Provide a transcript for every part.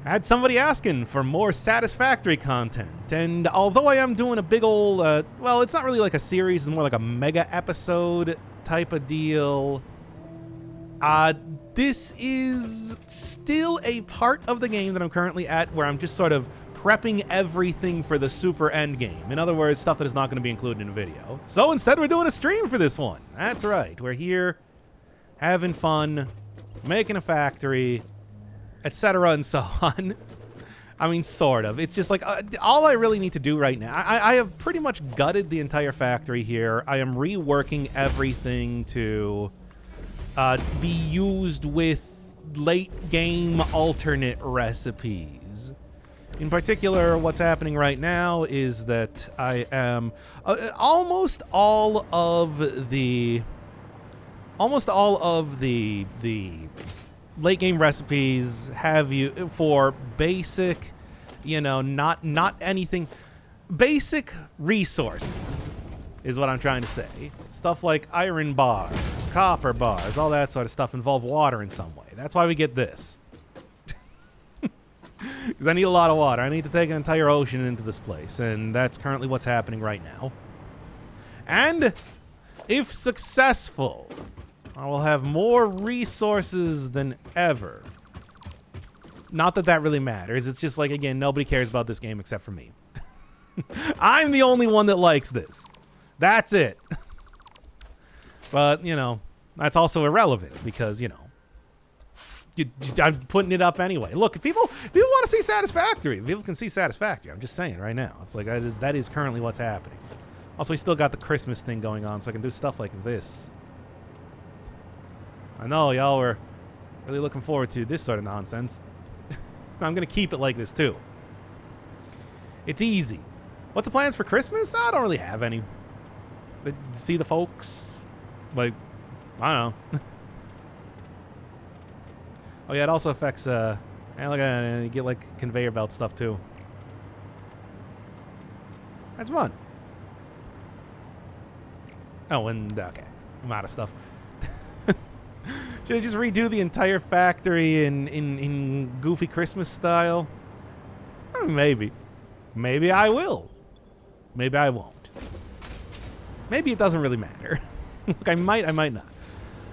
I had somebody asking for more Satisfactory content, and although I am doing a big old, well, it's not really like a series, it's more like a mega episode type of deal. This is still a part of the game that I'm currently at where I'm just sort of prepping everything for the super end game. In other words, stuff that is not going to be included in a video. So instead, we're doing a stream for this one. That's right. We're here having fun, making a factory, etc. and so on. I mean, sort of. It's just like all I really need to do right now. I have pretty much gutted the entire factory here. I am reworking everything to be used with late game alternate recipes. In particular, what's happening right now is that I am almost all of the late game recipes have you for basic, you know, not anything, basic resources is what I'm trying to say. Stuff like iron bars, copper bars, all that sort of stuff involve water in some way. That's why we get this. Because I need a lot of water. I need to take an entire ocean into this place, and that's currently what's happening right now. And if successful, I will have more resources than ever. Not that that really matters. It's just like, again, nobody cares about this game except for me. I'm the only one that likes this. That's it. But, you know, that's also irrelevant because, you know, I'm putting it up anyway. Look, if people want to see Satisfactory. People can see Satisfactory. I'm just saying right now. It's like that is currently what's happening. Also, we still got the Christmas thing going on, so I can do stuff like this. I know y'all were really looking forward to this sort of nonsense. I'm going to keep it like this, too. It's easy. What's the plans for Christmas? I don't really have any. See the folks? Like, I don't know. Oh, yeah, it also affects, and look at it, you get, like, conveyor belt stuff, too. That's fun. Oh, and, okay. I'm out of stuff. Should I just redo the entire factory in goofy Christmas style? Maybe. Maybe I will. Maybe I won't. Maybe it doesn't really matter. Look, I might not.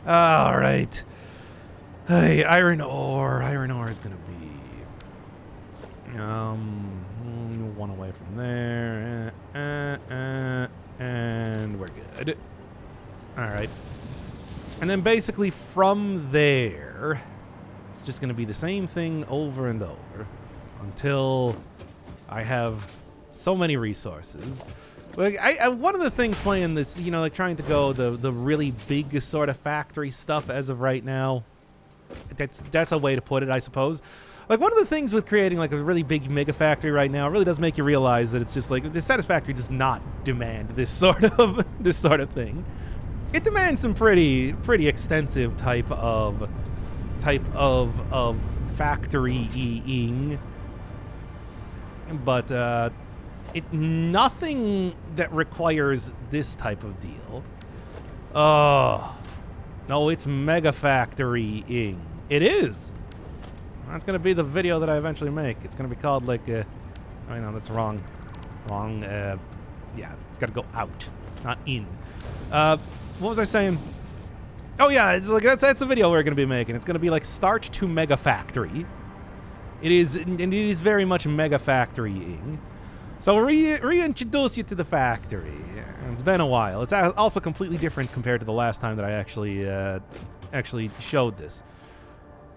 All right. Hey, iron ore. Iron ore is gonna be one away from there, and we're good. All right. And then basically from there, it's just going to be the same thing over and over until I have so many resources. Like one of the things playing this, you know, like trying to go the really big sort of factory stuff as of right now. That's a way to put it, I suppose. Like one of the things with creating like a really big mega factory right now really does make you realize that it's just like the Satisfactory does not demand this sort of thing. It demands some pretty extensive type of factory-ing, but nothing that requires this type of deal. Oh no, it's mega factory-ing. It is. That's gonna be the video that I eventually make. It's gonna be called like oh no, that's wrong. Yeah, it's gotta go out, not in. What was I saying? Oh yeah, it's like that's the video we're gonna be making. It's gonna be like start to mega factory. It is, and it is very much mega factorying. So reintroduce you to the factory. It's been a while. It's also completely different compared to the last time that I actually showed this.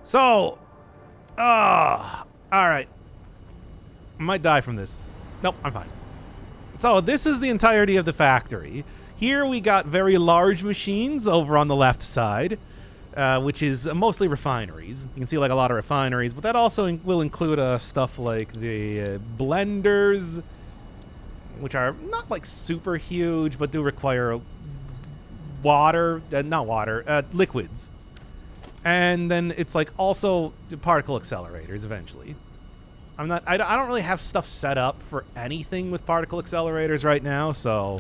So, all right. I might die from this. Nope, I'm fine. So this is the entirety of the factory. Here we got very large machines over on the left side, which is mostly refineries. You can see like a lot of refineries, but that also will include stuff like the blenders, which are not like super huge, but do require liquids. And then it's like also particle accelerators eventually. I don't really have stuff set up for anything with particle accelerators right now, so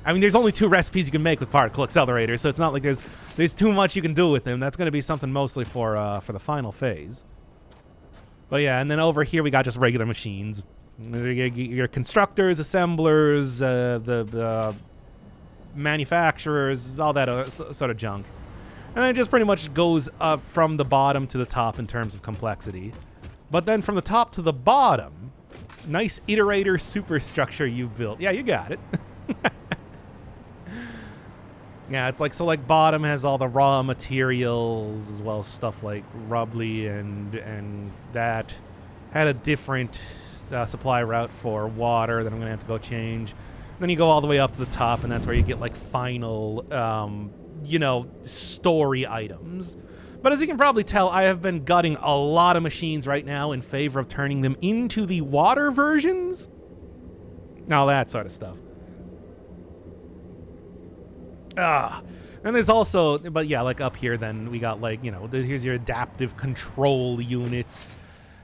I mean, there's only 2 recipes you can make with particle accelerators, so it's not like there's too much you can do with them. That's going to be something mostly for the final phase. But yeah, and then over here we got just regular machines. Your constructors, assemblers, the manufacturers, all that sort of junk. And then it just pretty much goes up from the bottom to the top in terms of complexity. But then from the top to the bottom, nice iterator superstructure you've built. Yeah, you got it. Yeah, it's like, so like bottom has all the raw materials as well as stuff like rubbly and that. Had a different supply route for water that I'm going to have to go change. Then you go all the way up to the top, and that's where you get like final, you know, story items. But as you can probably tell, I have been gutting a lot of machines right now in favor of turning them into the water versions. All that sort of stuff. And there's also, but yeah, like up here then we got like, you know, here's your adaptive control units.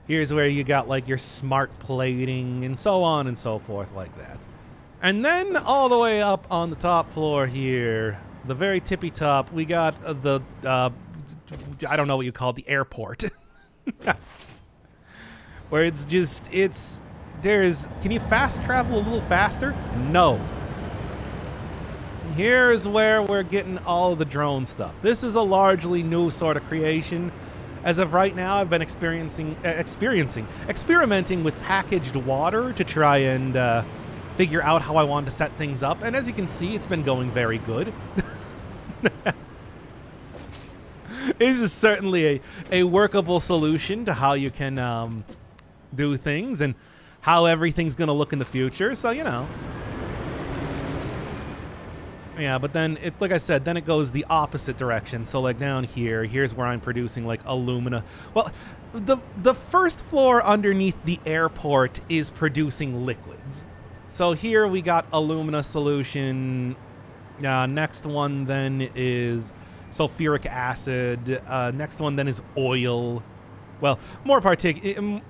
Here's where you got like your smart plating and so on and so forth like that. And then all the way up on the top floor here, the very tippy top, we got the, I don't know what you call it, the airport. Where it's just, can you fast travel a little faster? No. Here's where we're getting all of the drone stuff. This is a largely new sort of creation. As of right now, I've been experimenting with packaged water to try and figure out how I want to set things up. And as you can see, it's been going very good. This is certainly a workable solution to how you can do things and how everything's going to look in the future. So, you know. Yeah, but then, like I said, then it goes the opposite direction. So, like, down here, here's where I'm producing, like, alumina. Well, the first floor underneath the airport is producing liquids. So here we got alumina solution. Next one then is sulfuric acid. Next one then is oil. Well, more particularly,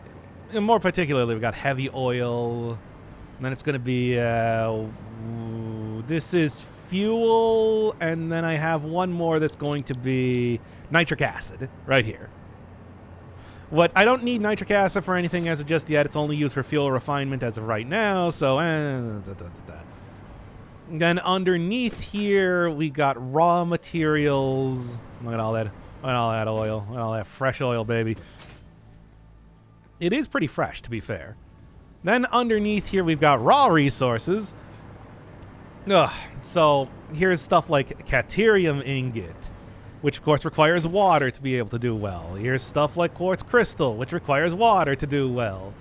we got heavy oil. And then it's going to be, this is fuel, and then I have one more that's going to be nitric acid right here. What I don't need nitric acid for anything as of just yet. It's only used for fuel refinement as of right now. So, Then underneath here we got raw materials. Look at all that. Look at all that oil. Look at all that fresh oil, baby. It is pretty fresh, to be fair. Then underneath here we've got raw resources. So here's stuff like caterium ingot, which of course requires water to be able to do well. Here's stuff like quartz crystal, which requires water to do well.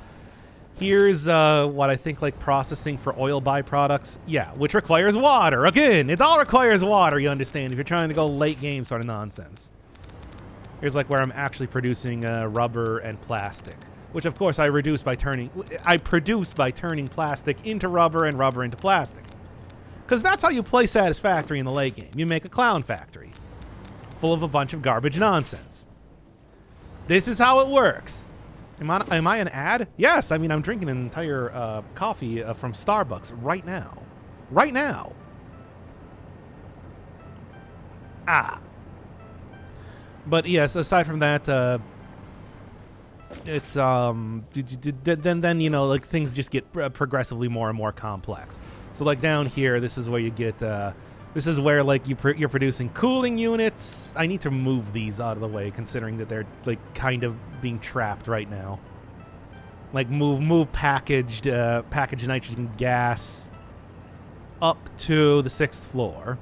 Here's what I think like processing for oil byproducts, yeah, which requires water. Again, it all requires water, you understand, if you're trying to go late game sort of nonsense. Here's like where I'm actually producing rubber and plastic, which of course I produce by turning plastic into rubber and rubber into plastic. Because that's how you play Satisfactory in the late game. You make a clown factory full of a bunch of garbage nonsense. This is how it works. Am I an ad? Yes, I mean, I'm drinking an entire coffee from Starbucks right now. Right now. But yes, aside from that, it's then you know, like things just get progressively more and more complex. So like down here, this is where you get this is where like you're producing cooling units. I need to move these out of the way, considering that they're like kind of being trapped right now. Like move packaged nitrogen gas up to the 6th floor.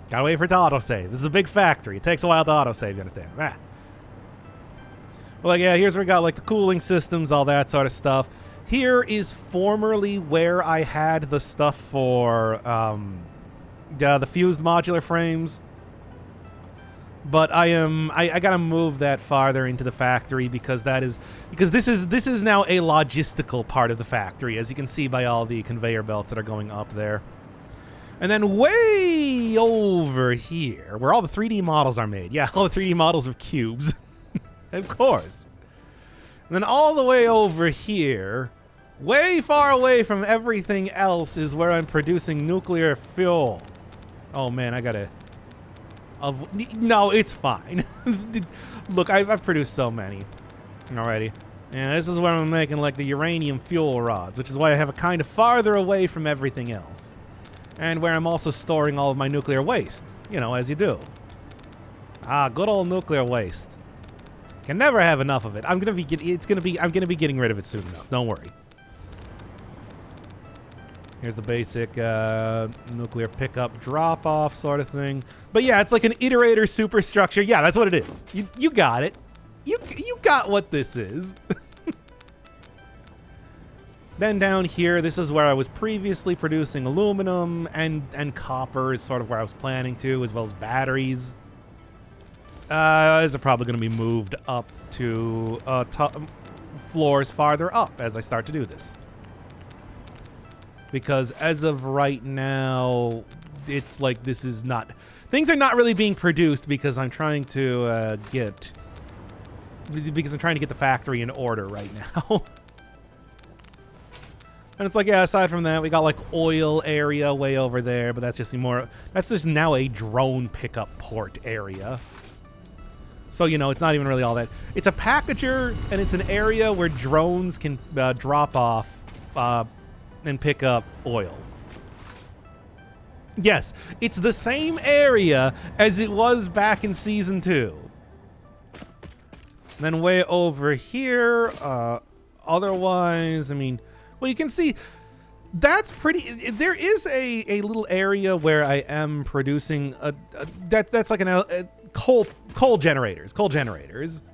Gotta wait for it to autosave. This is a big factory. It takes a while to autosave, you understand? Well, like, yeah, here's where we got like the cooling systems, all that sort of stuff. Here is formerly where I had the stuff for the fused modular frames. But I gotta move that farther into the factory because this is now a logistical part of the factory, as you can see by all the conveyor belts that are going up there. And then way over here, where all the 3D models are made. Yeah, all the 3D models of cubes. Of course. And then all the way over here, way far away from everything else, is where I'm producing nuclear fuel. Oh man, I gotta No, it's fine. Look, I've produced so many already. And this is where I'm making like the uranium fuel rods, which is why I have it kind of farther away from everything else. And where I'm also storing all of my nuclear waste, you know, as you do. Ah, good old nuclear waste. Can never have enough of it. I'm gonna be getting rid of it soon enough. Don't worry. Here's the basic nuclear pickup drop-off sort of thing. But yeah, it's like an iterator superstructure. Yeah, that's what it is. You got it. You got what this is. Then down here, this is where I was previously producing aluminum and copper is sort of where I was planning to, as well as batteries. These are probably going to be moved up to floors farther up as I start to do this. Because as of right now, it's like this is not... Things are not really being produced because I'm trying to get the factory in order right now. And it's like, yeah, aside from that, we got like oil area way over there, but that's just now a drone pickup port area. So, you know, it's not even really all that. It's a packager, and it's an area where drones can drop off and pick up oil. Yes, it's the same area as it was back in Season 2. And then way over here, otherwise, I mean, well, you can see that's pretty... There is a little area where I am producing... that's like a coal generators,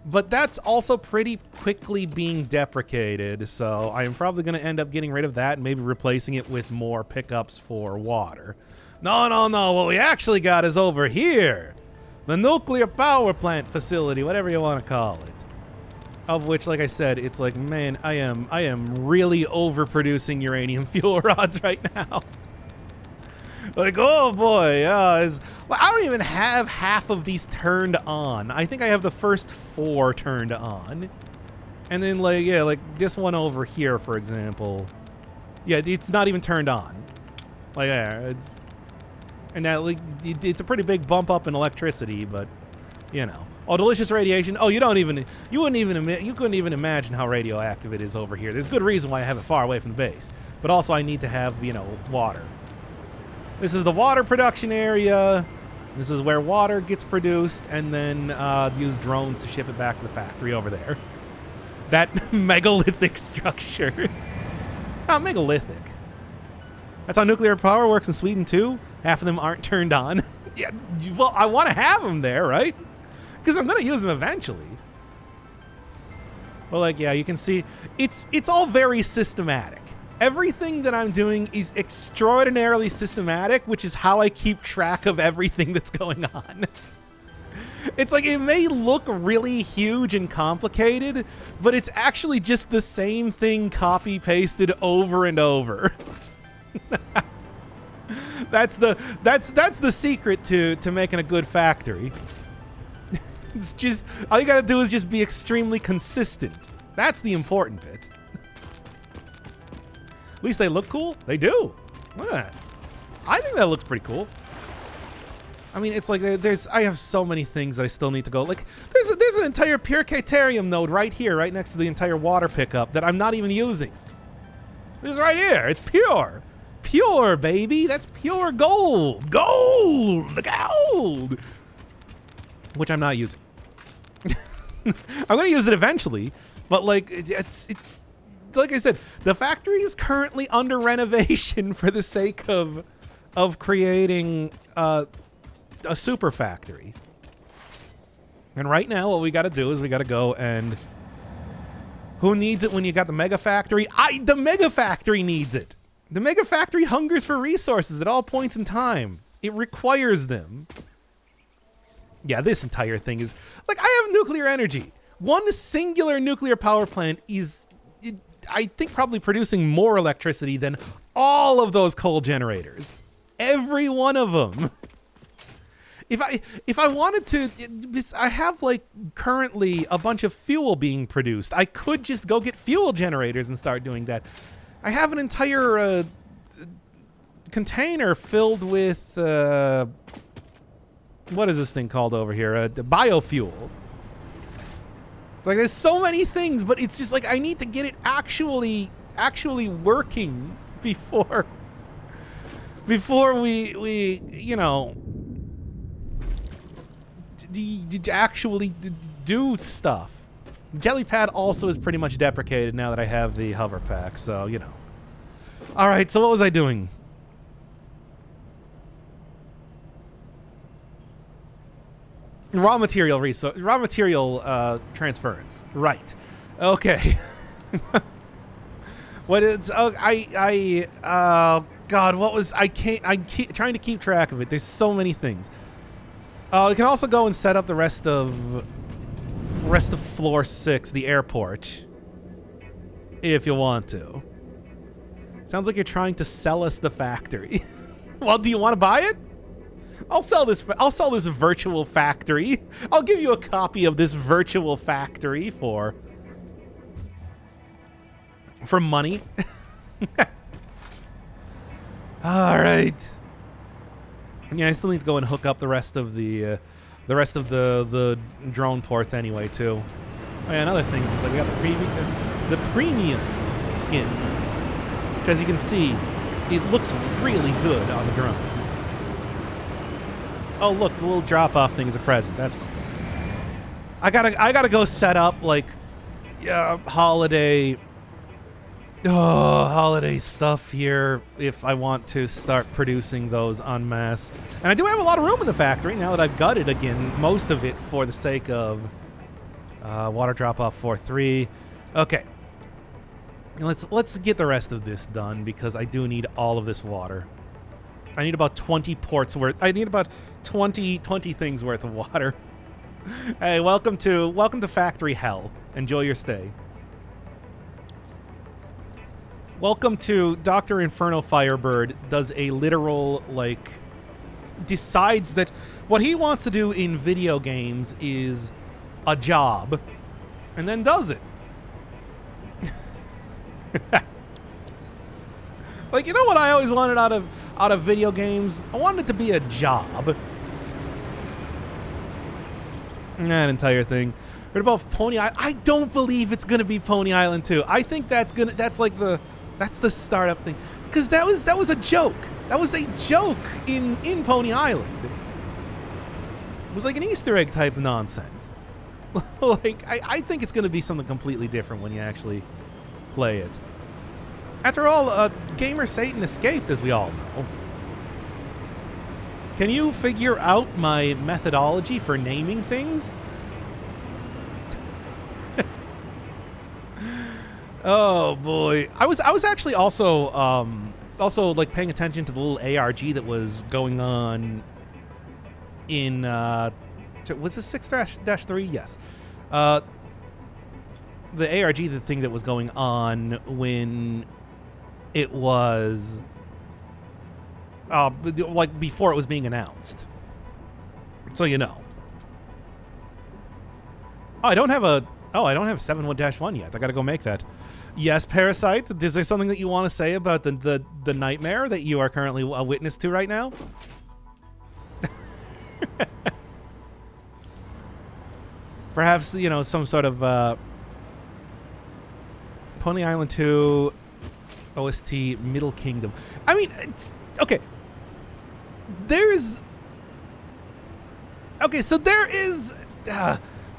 but that's also pretty quickly being deprecated, so I am probably going to end up getting rid of that and maybe replacing it with more pickups for water. No, what we actually got is over here. The nuclear power plant facility, whatever you want to call it. Of which, like I said, it's like, man, I am really overproducing uranium fuel rods right now. Like, oh boy, I don't even have half of these turned on. I think I have the first 4 turned on. And then, like, yeah, like this one over here, for example. Yeah, it's not even turned on. Like, yeah, it's... And that, like, it's a pretty big bump up in electricity, but, you know. Oh, delicious radiation. Oh, you couldn't even imagine how radioactive it is over here. There's good reason why I have it far away from the base. But also I need to have, you know, water. This is the water production area. This is where water gets produced, and then use drones to ship it back to the factory over there. That megalithic structure. Not megalithic. That's how nuclear power works in Sweden too. Half of them aren't turned on. Yeah, well, I want to have them there, right? Because I'm going to use them eventually. Well, like, yeah, you can see it's all very systematic. Everything that I'm doing is extraordinarily systematic, which is how I keep track of everything that's going on. It's like, it may look really huge and complicated, but it's actually just the same thing copy-pasted over and over. That's the secret to making a good factory. It's just, all you gotta do is just be extremely consistent. That's the important bit. At least they look cool. They do. Look at that. I think that looks pretty cool. I mean, it's like I have so many things that I still need to go. Like, there's an entire pure Caterium node right here, right next to the entire water pickup that I'm not even using. It's right here. It's pure. Pure, baby. That's pure gold. Gold. The gold. Which I'm not using. I'm going to use it eventually, but like it's like I said, the factory is currently under renovation for the sake of creating a super factory. And right now what we got to do is we got to go and who needs it when you got the mega factory? The mega factory needs it. The mega factory hungers for resources at all points in time. It requires them. Yeah, this entire thing is... Like, I have nuclear energy. One singular nuclear power plant is, I think, probably producing more electricity than all of those coal generators. Every one of them. If I wanted to... I have, like, currently a bunch of fuel being produced. I could just go get fuel generators and start doing that. I have an entire container filled with... what is this thing called over here? The biofuel. It's like there's so many things, but it's just like I need to get it actually working before we you know actually do stuff. Jelly pad also is pretty much deprecated now that I have the hover pack, so you know. All right, so what was I doing? Raw material transference. Right. Okay. What is? Oh, God, what was? I keep trying to keep track of it. There's so many things. You can also go and set up the rest of floor 6, the airport, if you want to. Sounds like you're trying to sell us the factory. Well, do you want to buy it? I'll sell this virtual factory. I'll give you a copy of this virtual factory for money. All right. Yeah, I still need to go and hook up the rest of the drone ports anyway too. Oh, yeah, another thing is just like we got the premium skin, which, as you can see, it looks really good on the drones. Oh, look, the little drop-off thing is a present. That's fine. I gotta go set up like holiday stuff here if I want to start producing those en masse. And I do have a lot of room in the factory now that I've gutted again most of it for the sake of water drop-off 4.3. Okay. Let's get the rest of this done because I do need all of this water. I need about 20 ports worth. I need about 20 things worth of water. Hey, welcome to factory hell. Enjoy your stay. Welcome to Dr. Inferno Firebird does a literal, like, decides that what he wants to do in video games is a job, and then does it. Like, you know what I always wanted out of video games? I wanted it to be a job. That entire thing. What about Pony Island? I don't believe it's gonna be Pony Island 2. I think that's the startup thing. Because that was a joke. That was a joke in Pony Island. It was like an Easter egg type of nonsense. Like, I think it's gonna be something completely different when you actually play it. After all, Gamer Satan escaped, as we all know. Can you figure out my methodology for naming things? Oh boy, I was actually also like paying attention to the little ARG that was going on in was this 6-3? Yes. The ARG, the thing that was going on when it was like before it was being announced. So you know. I don't have 7-1-1 yet. I gotta go make that. Yes, Parasite, is there something that you want to say about the nightmare that you are currently a witness to right now? Perhaps, you know, some sort of Pony Island 2 OST Middle Kingdom. I mean, it's okay. So there is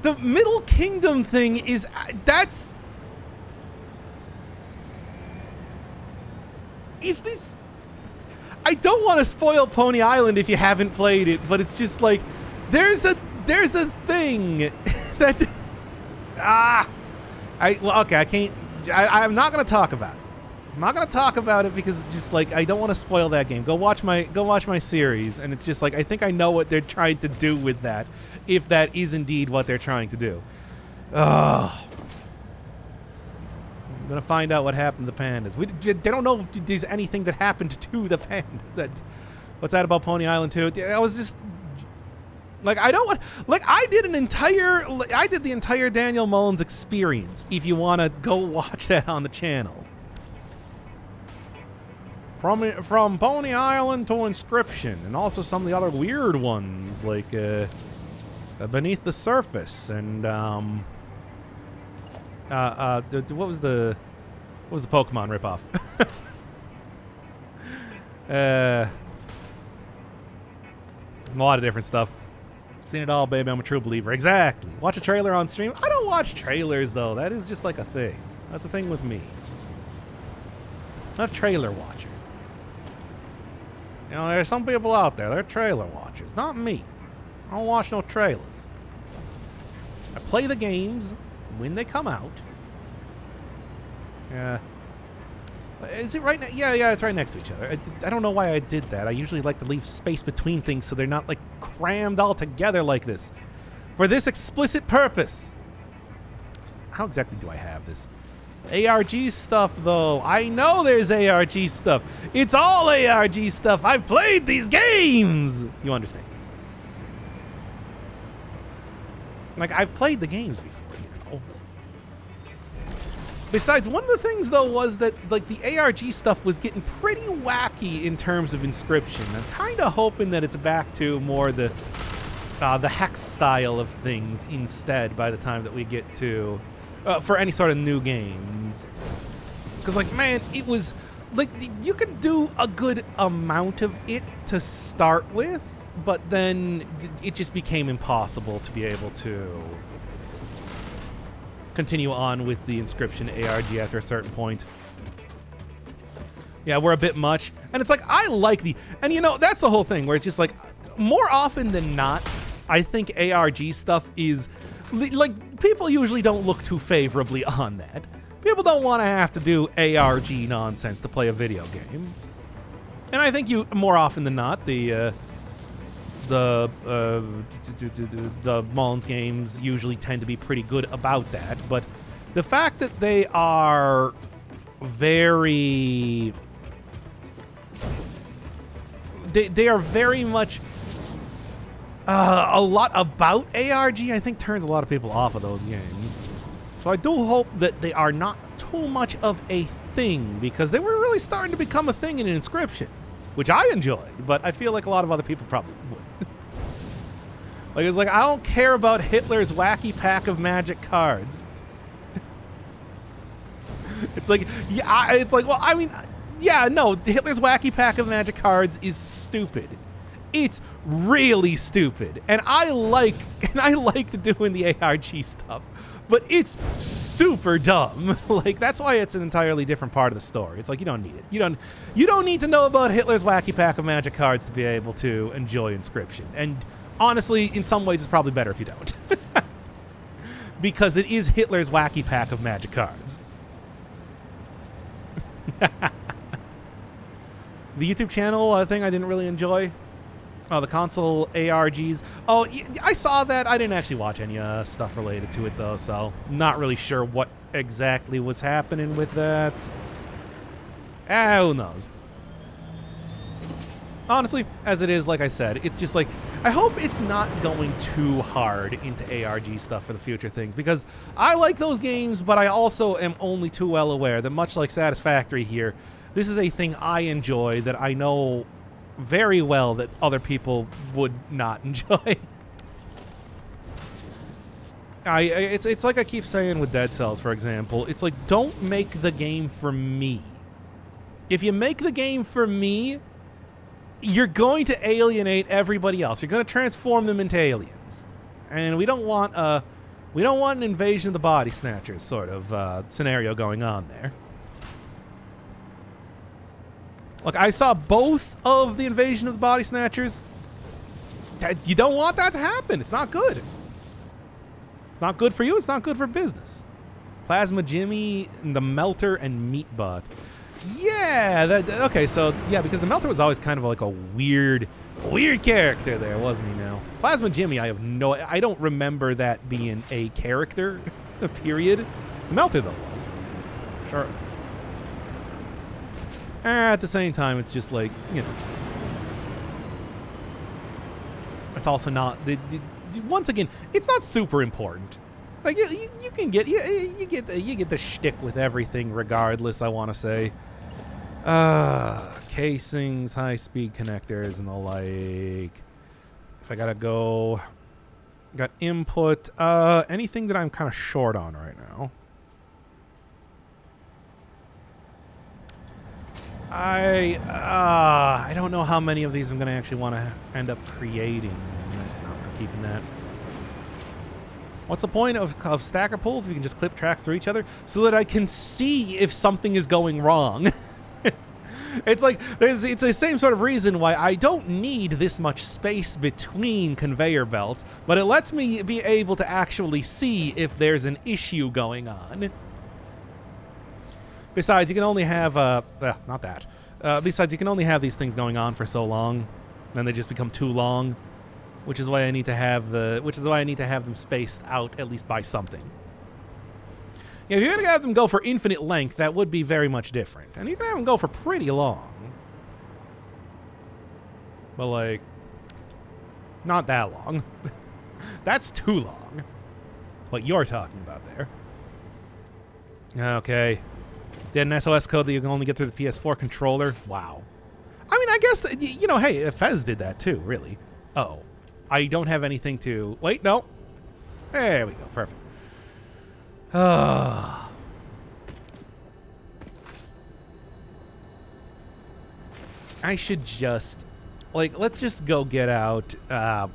the Middle Kingdom thing is this. I don't want to spoil Pony Island if you haven't played it, but it's just like there's a thing that I'm not gonna talk about it. I'm not gonna talk about it because it's just like I don't want to spoil that game. Go watch my series, and it's just like I think I know what they're trying to do with that, if that is indeed what they're trying to do. Ugh. I'm gonna find out what happened to the pandas. They don't know if there's anything that happened to the panda. What's that about Pony Island 2? I was just like, I don't want, like, I did the entire Daniel Mullins experience. If you want to go watch that on the channel. From Pony Island to Inscription, and also some of the other weird ones, like Beneath the Surface, and what was the Pokemon ripoff? A lot of different stuff. Seen it all, baby. I'm a true believer. Exactly. Watch a trailer on stream. I don't watch trailers though. That is just like a thing. That's a thing with me. Not a trailer watcher. You know, there's some people out there. They're trailer watchers. Not me. I don't watch no trailers. I play the games when they come out. Is it right now? Yeah, it's right next to each other. I don't know why I did that. I usually like to leave space between things so they're not like crammed all together like this. For this explicit purpose. How exactly do I have this? ARG stuff, though. I know there's ARG stuff. It's all ARG stuff. I've played these games. You understand? Like, I've played the games before, you know. Besides, one of the things, though, was that, like, the ARG stuff was getting pretty wacky in terms of Inscription. I'm kind of hoping that it's back to more the hex style of things instead by the time that we get to... for any sort of new games. Because, like, man, it was... Like, you could do a good amount of it to start with, but then it just became impossible to be able to continue on with the Inscription ARG after a certain point. Yeah, we're a bit much. And it's like, I like the... And, you know, that's the whole thing, where it's just like, more often than not, I think ARG stuff is... Like, people usually don't look too favorably on that. People don't want to have to do ARG nonsense to play a video game. And I think you, more often than not, the Mullins games usually tend to be pretty good about that. But the fact that they are very... They are very much... a lot about ARG, I think, turns a lot of people off of those games. So I do hope that they are not too much of a thing, because they were really starting to become a thing in Inscription, which I enjoyed, but I feel like a lot of other people probably wouldn't. Like, it's like, I don't care about Hitler's wacky pack of magic cards. It's like, yeah, it's like, well, I mean, yeah, no, Hitler's wacky pack of magic cards is stupid. It's really stupid, and I liked doing the ARG stuff, but it's super dumb. Like, that's why it's an entirely different part of the story. It's like, you don't need it. You don't need to know about Hitler's wacky pack of magic cards to be able to enjoy Inscription. And honestly, in some ways, it's probably better if you don't, because it is Hitler's wacky pack of magic cards. The YouTube channel thing I didn't really enjoy. Oh, the console ARGs. Oh, I saw that. I didn't actually watch any stuff related to it, though, so not really sure what exactly was happening with that. Who knows? Honestly, as it is, like I said, it's just like, I hope it's not going too hard into ARG stuff for the future things, because I like those games, but I also am only too well aware that, much like Satisfactory here, this is a thing I enjoy that I know very well that other people would not enjoy. It's like I keep saying with Dead Cells, for example. It's like, don't make the game for me. If you make the game for me, you're going to alienate everybody else. You're going to transform them into aliens, and we don't want an invasion of the body snatchers sort of scenario going on there. Look, I saw both of the invasion of the body snatchers. You don't want that to happen. It's not good. It's not good for you. It's not good for business. Plasma Jimmy, the Melter, and Meatbot. Yeah, okay, so, yeah, because the Melter was always kind of like a weird character there, wasn't he now? Plasma Jimmy, I don't remember that being a character, period. The Melter, though, was. Sure. At the same time, it's just like, you know, it's also not, once again, it's not super important. Like, you can get, you get the shtick with everything regardless, I want to say. God. casings, high-speed connectors, and the like. If I gotta go... Got input. Anything that I'm kind of short on right now. I don't know how many of these I'm going to actually want to end up creating. That's not, we're keeping that. What's the point of stacker pulls if you can just clip tracks through each other? So that I can see if something is going wrong. It's like, it's the same sort of reason why I don't need this much space between conveyor belts, but it lets me be able to actually see if there's an issue going on. Besides, you can only have, not that. Besides, you can only have these things going on for so long, then they just become too long, which is why I need to have them spaced out at least by something. Yeah, if you're gonna have them go for infinite length, that would be very much different. And you can have them go for pretty long. But, like, not that long. That's too long. What you're talking about there. Okay. They had an SOS code that you can only get through the PS4 controller. Wow. I mean, I guess, you know, hey, Fez did that too, really. Oh. I don't have anything to... Wait, no. There we go. Perfect. I should just, like, let's just go get out, not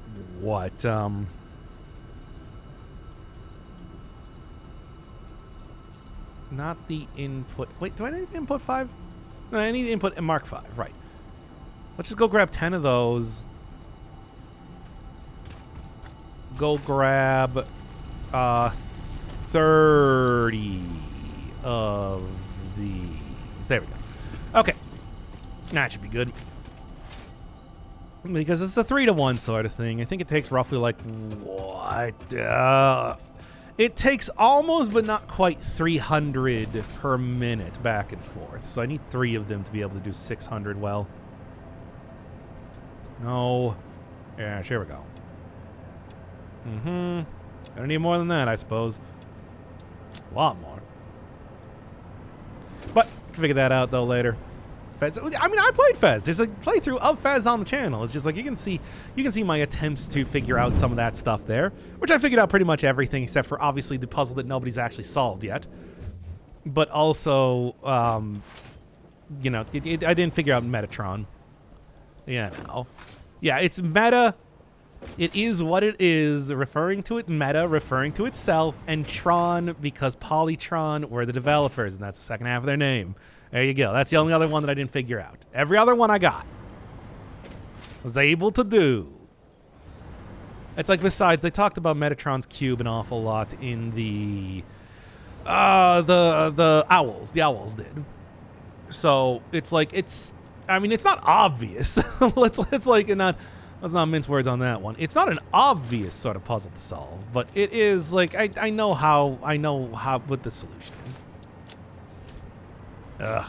the input. Wait, do I need input 5? No, I need input in Mark 5, right. Let's just go grab 10 of those. Go grab, 30 of these. There we go. Okay. That should be good. Because it's a 3-to-1 sort of thing. I think it takes roughly like, what? It takes almost but not quite 300 per minute back and forth. So I need 3 of them to be able to do 600 well. No. Yeah, here we go. I don't need more than that, I suppose. A lot more. But, figure that out, though, later. Fez. I mean, I played Fez. There's a playthrough of Fez on the channel. It's just like, you can see my attempts to figure out some of that stuff there, which I figured out pretty much everything except for, obviously, the puzzle that nobody's actually solved yet. But also, you know, I didn't figure out Metatron. Yeah, no. Yeah, it's meta. It is what it is, referring to it meta, referring to itself, and Tron because Polytron were the developers, and that's the second half of their name. There you go. That's the only other one that I didn't figure out. Every other one I got. Was able to do. It's like, besides, they talked about Metatron's cube an awful lot in the Owls. The Owls did. So, it's like, I mean, it's not obvious. Let's not mince words on that one. It's not an obvious sort of puzzle to solve, but it is like I know what the solution is. Ugh.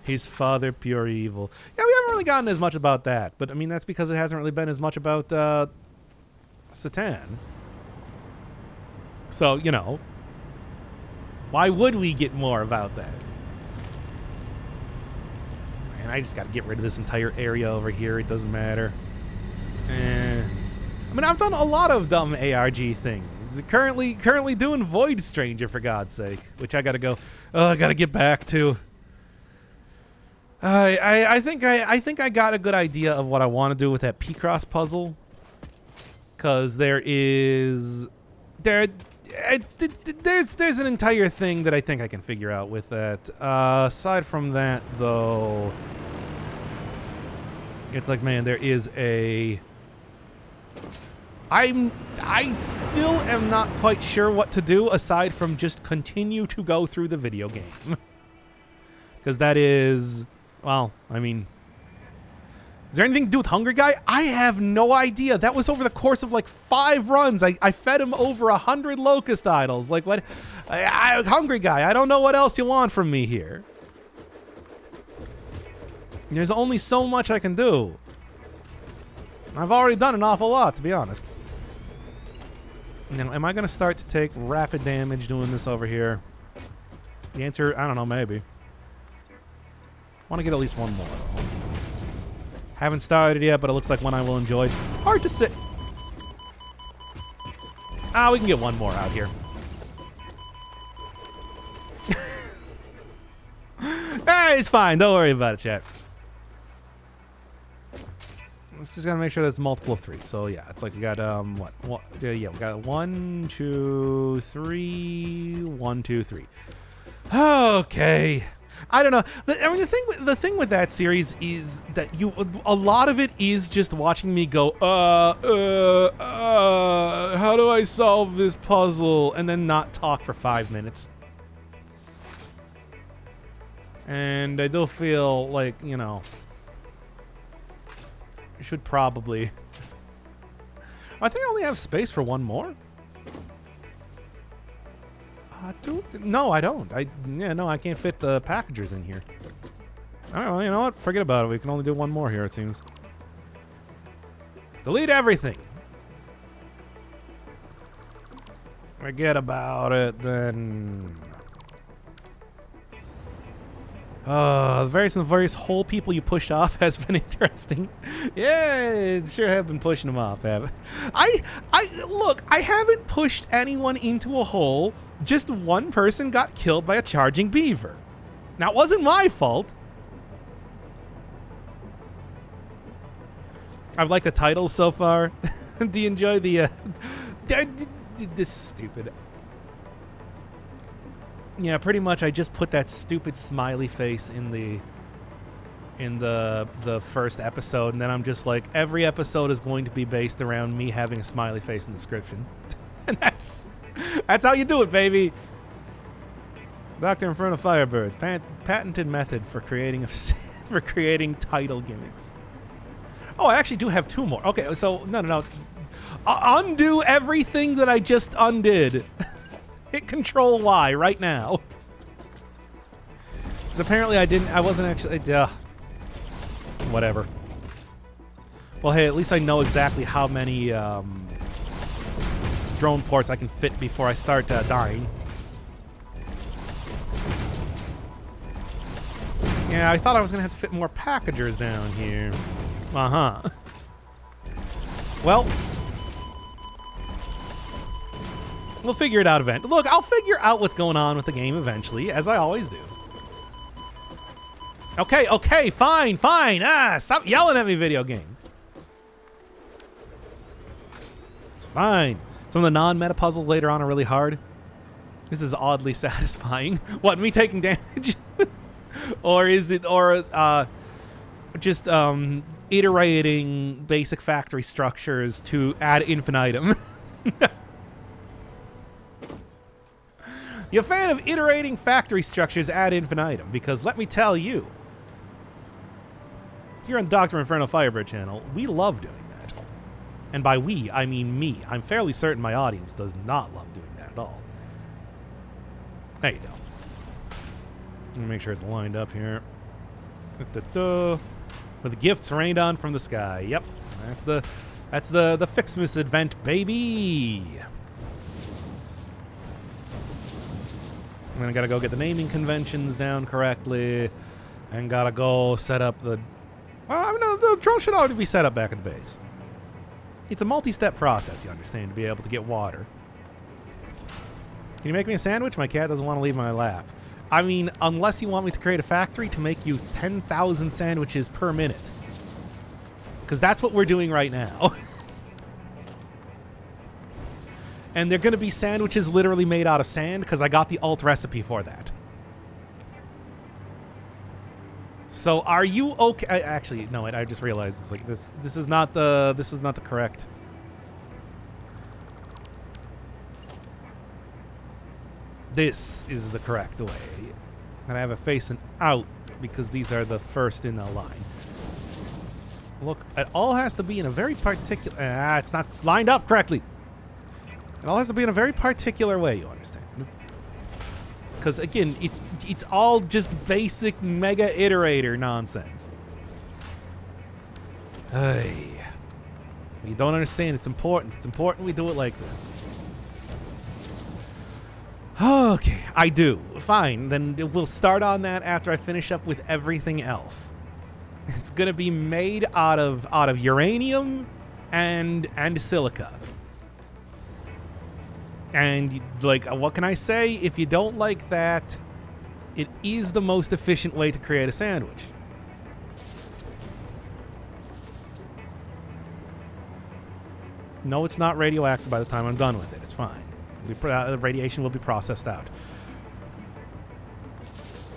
His father, pure evil. Yeah, we haven't really gotten as much about that, but I mean that's because it hasn't really been as much about Satan. So, you know, why would we get more about that? And I just got to get rid of this entire area over here. It doesn't matter. I mean, I've done a lot of dumb ARG things. Currently doing Void Stranger, for God's sake, which I got to go. Oh, I got to get back to. I think I got a good idea of what I want to do with that P-Cross puzzle. Because there's an entire thing that I think I can figure out with that. Aside from that, though, it's like, man, there is a... I still am not quite sure what to do aside from just continue to go through the video game. Because that is... Well, I mean... Is there anything to do with Hungry Guy? I have no idea. That was over the course of like 5 runs. I fed him over 100 locust idols. Like what? Hungry Guy, I don't know what else you want from me here. There's only so much I can do. I've already done an awful lot, to be honest. Now, am I going to start to take rapid damage doing this over here? The answer, I don't know, maybe. want to get at least one more, though. Haven't started yet, but it looks like one I will enjoy. Hard to say. Ah, we can get one more out here. Hey, it's fine. Don't worry about it, chat. Let's just gotta make sure that's multiple of 3. So yeah, it's like we got what? Yeah, we got 1, 2, 3. 1, 2, 3. Okay. I don't know. I mean, the thing with that series is that a lot of it is just watching me go, how do I solve this puzzle? And then not talk for 5 minutes. And I do feel like, you know, I should probably. I think I only have space for one more. No, I don't. No, I can't fit the packagers in here. All right, well, you know what? Forget about it. We can only do one more here, it seems. Delete everything. Forget about it, then. The various whole people you pushed off has been interesting. Yeah, sure have been pushing them off, have look, I haven't pushed anyone into a hole. Just one person got killed by a charging beaver. Now, it wasn't my fault. I've liked the titles so far. Do you enjoy the, this is stupid. Yeah, pretty much I just put that stupid smiley face in the first episode, and then I'm just like, every episode is going to be based around me having a smiley face in the description. And that's how you do it, baby. Dr. Inferno Firebird, patented method for creating title gimmicks. Oh, I actually do have 2 more. Okay, so no. Undo everything that I just undid. Hit Control Y right now. Because apparently I wasn't actually, whatever. Well, hey, at least I know exactly how many drone ports I can fit before I start dying. Yeah, I thought I was going to have to fit more packagers down here. Uh-huh. Well, we'll figure it out eventually. Look, I'll figure out what's going on with the game eventually, as I always do. Okay, fine. Stop yelling at me, video game. It's fine. Some of the non-meta puzzles later on are really hard. This is oddly satisfying. What, me taking damage? Or is it, just iterating basic factory structures to ad infinitum? You a fan of iterating factory structures ad infinitum? Because let me tell you, here on Dr. Inferno Firebird channel, we love doing that. And by we, I mean me. I'm fairly certain my audience does not love doing that at all. There you go. Let me make sure it's lined up here. With the gifts rained on from the sky. Yep, that's the Fixmas event, baby. And then I gotta go get the naming conventions down correctly, and gotta go set up the. No, the drone should already be set up back at the base. It's a multi-step process, you understand, to be able to get water. Can you make me a sandwich? My cat doesn't want to leave my lap. I mean, unless you want me to create a factory to make you 10,000 sandwiches per minute. Because that's what we're doing right now. And they're going to be sandwiches literally made out of sand because I got the alt recipe for that. So are you okay? Actually, no, I just realized it's like this is not the correct. This is the correct way. And I have it facing out because these are the first in the line. Look, it all has to be in a very particular. It's not lined up correctly. It all has to be in a very particular way, you understand? Because again, it's all just basic mega iterator nonsense. Hey, you don't understand. It's important. It's important we do it like this. Okay, I do. Fine, then we'll start on that after I finish up with everything else. It's gonna be made out of uranium and silica. And like, what can I say? If you don't like that, it is the most efficient way to create a sandwich. No, it's not radioactive by the time I'm done with it. It's fine. The radiation will be processed out.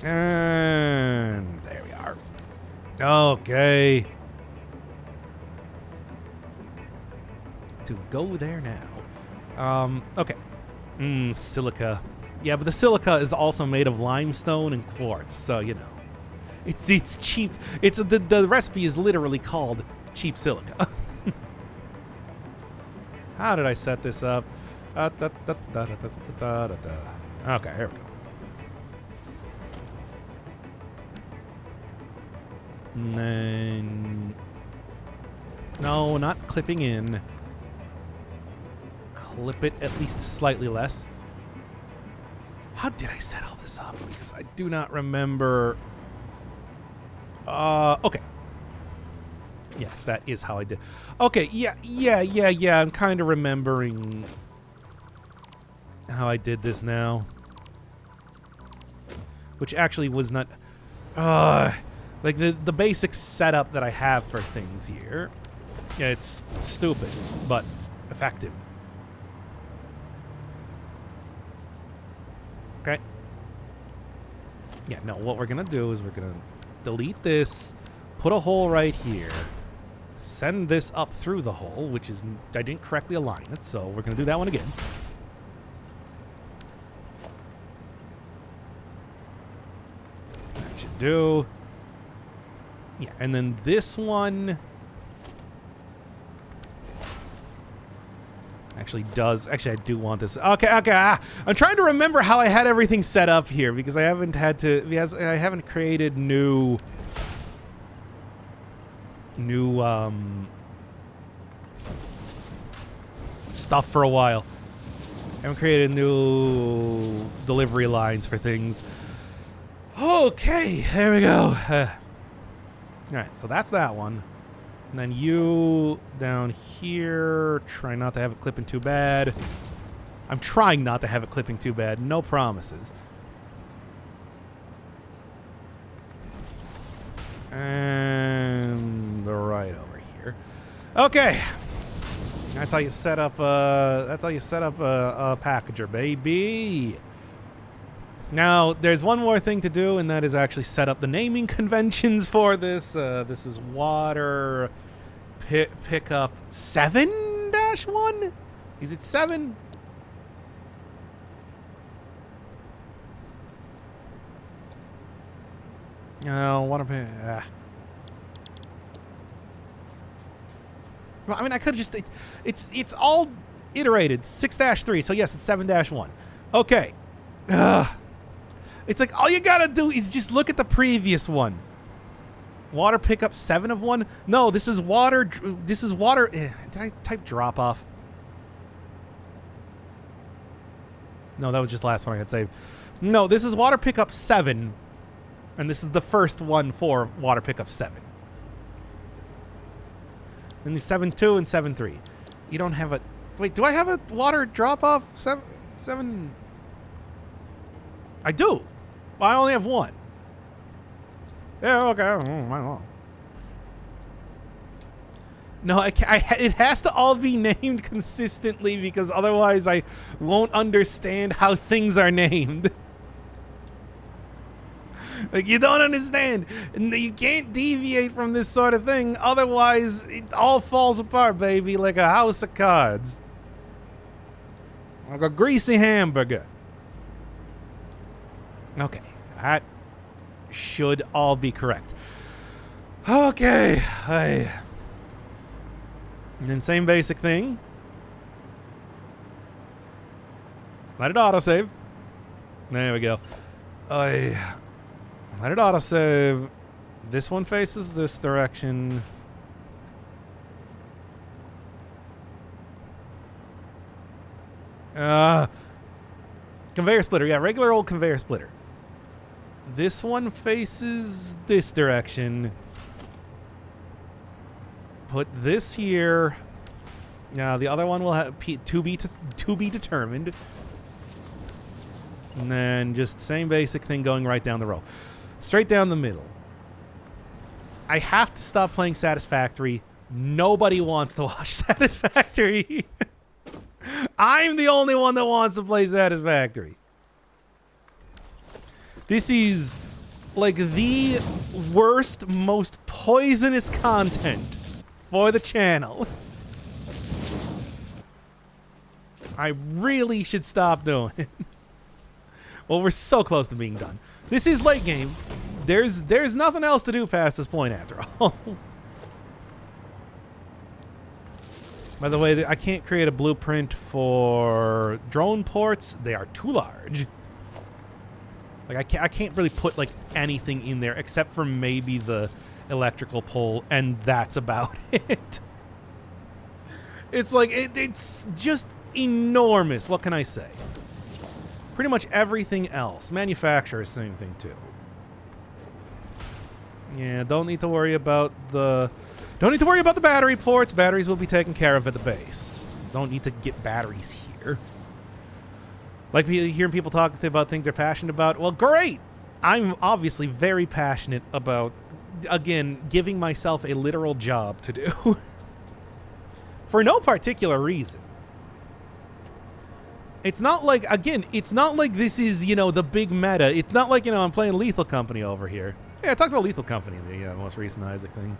And there we are. Okay. To go there now. Okay. Silica. Yeah, but the silica is also made of limestone and quartz, so you know. It's cheap. It's the recipe is literally called cheap silica. How did I set this up? Okay, here we go. And then... No, not clipping in. Clip it at least slightly less. How did I set all this up? Because I do not remember. Okay. Yes, that is how I did. Okay, yeah. I'm kind of remembering how I did this now. Which actually was not... like the basic setup that I have for things here. Yeah, it's stupid, but effective. Okay. Yeah, no, what we're gonna do is we're gonna delete this, put a hole right here, send this up through the hole, which is... I didn't correctly align it, so we're gonna do that one again. That should do. Yeah, and then this one actually does... Actually, I do want this. Okay. I'm trying to remember how I had everything set up here because I haven't had to... Because I haven't created new stuff for a while. I haven't created new delivery lines for things. Okay, there we go. Alright, so that's that one. And then you down here, try not to have it clipping too bad. I'm trying not to have it clipping too bad. No promises. And right over here. Okay. That's how you set up a packager, baby. Now, there's one more thing to do, and that is actually set up the naming conventions for this. This is water pickup 7-1? Is it 7? No, water pick... Well, I mean, I could just... It's all iterated. 6-3, so yes, it's 7-1. Okay. It's like all you gotta do is just look at the previous one. Water pickup 7 of 1? No, this is water. This is water. Did I type drop off? No, that was just last one I had saved. No, this is water pickup 7. And this is the first one for water pickup 7. Then the 7-2 and 7-3. You don't have a... Wait, do I have a water drop off 7? I do. Well, I only have 1. Yeah, okay. Might as well. No, it has to all be named consistently because otherwise I won't understand how things are named. Like, you don't understand. You can't deviate from this sort of thing. Otherwise, it all falls apart, baby, like a house of cards. Like a greasy hamburger. Okay, that should all be correct. Okay, and then same basic thing. Let it autosave. There we go. Let it autosave. This one faces this direction. Conveyor splitter, yeah, regular old conveyor splitter. This one faces this direction. Put this here. Now the other one will have to be determined. And then just same basic thing going right down the row. Straight down the middle. I have to stop playing Satisfactory. Nobody wants to watch Satisfactory. I'm the only one that wants to play Satisfactory. This is like the worst, most poisonous content for the channel. I really should stop doing it. Well, we're so close to being done. This is late game. There's nothing else to do past this point after all. By the way, I can't create a blueprint for drone ports. They are too large. Like I can't really put like anything in there except for maybe the electrical pole, and that's about it. It's like it's just enormous. What can I say? Pretty much everything else. Manufacturer, same thing too. Yeah, don't need to worry about the battery ports. Batteries will be taken care of at the base. Don't need to get batteries here. Like hearing people talk about things they're passionate about. Well, great. I'm obviously very passionate about, again, giving myself a literal job to do. For no particular reason. It's not like, again, it's not like this is, you know, the big meta. It's not like, you know, I'm playing Lethal Company over here. Yeah, I talked about Lethal Company, the most recent Isaac thing.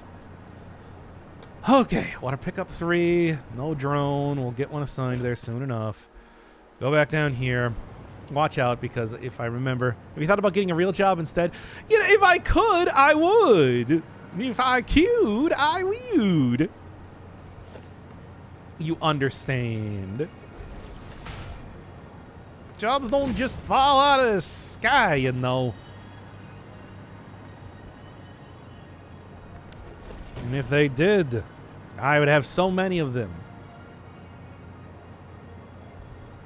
Okay, want to pick up 3. No drone. We'll get one assigned there soon enough. Go back down here. Watch out, because if I remember... Have you thought about getting a real job instead? You know, if I could, I would. If I could, I would. You understand. Jobs don't just fall out of the sky, you know. And if they did, I would have so many of them.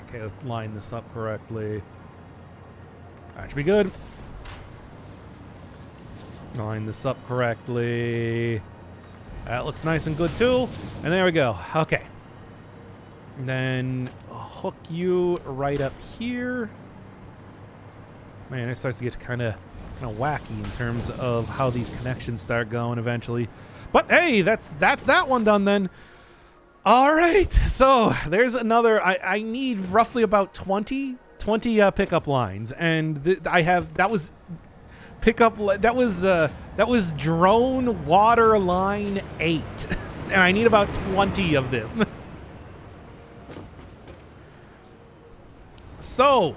Okay, let's line this up correctly. That should be good. Line this up correctly. That looks nice and good too. And there we go. Okay. And then hook you right up here. Man, it starts to get kind of wacky in terms of how these connections start going eventually. But hey, that's that one done then. All right, so there's another. I need roughly about 20 pickup lines, and I have that was pickup. That was drone water line 8, and I need about 20 of them. So,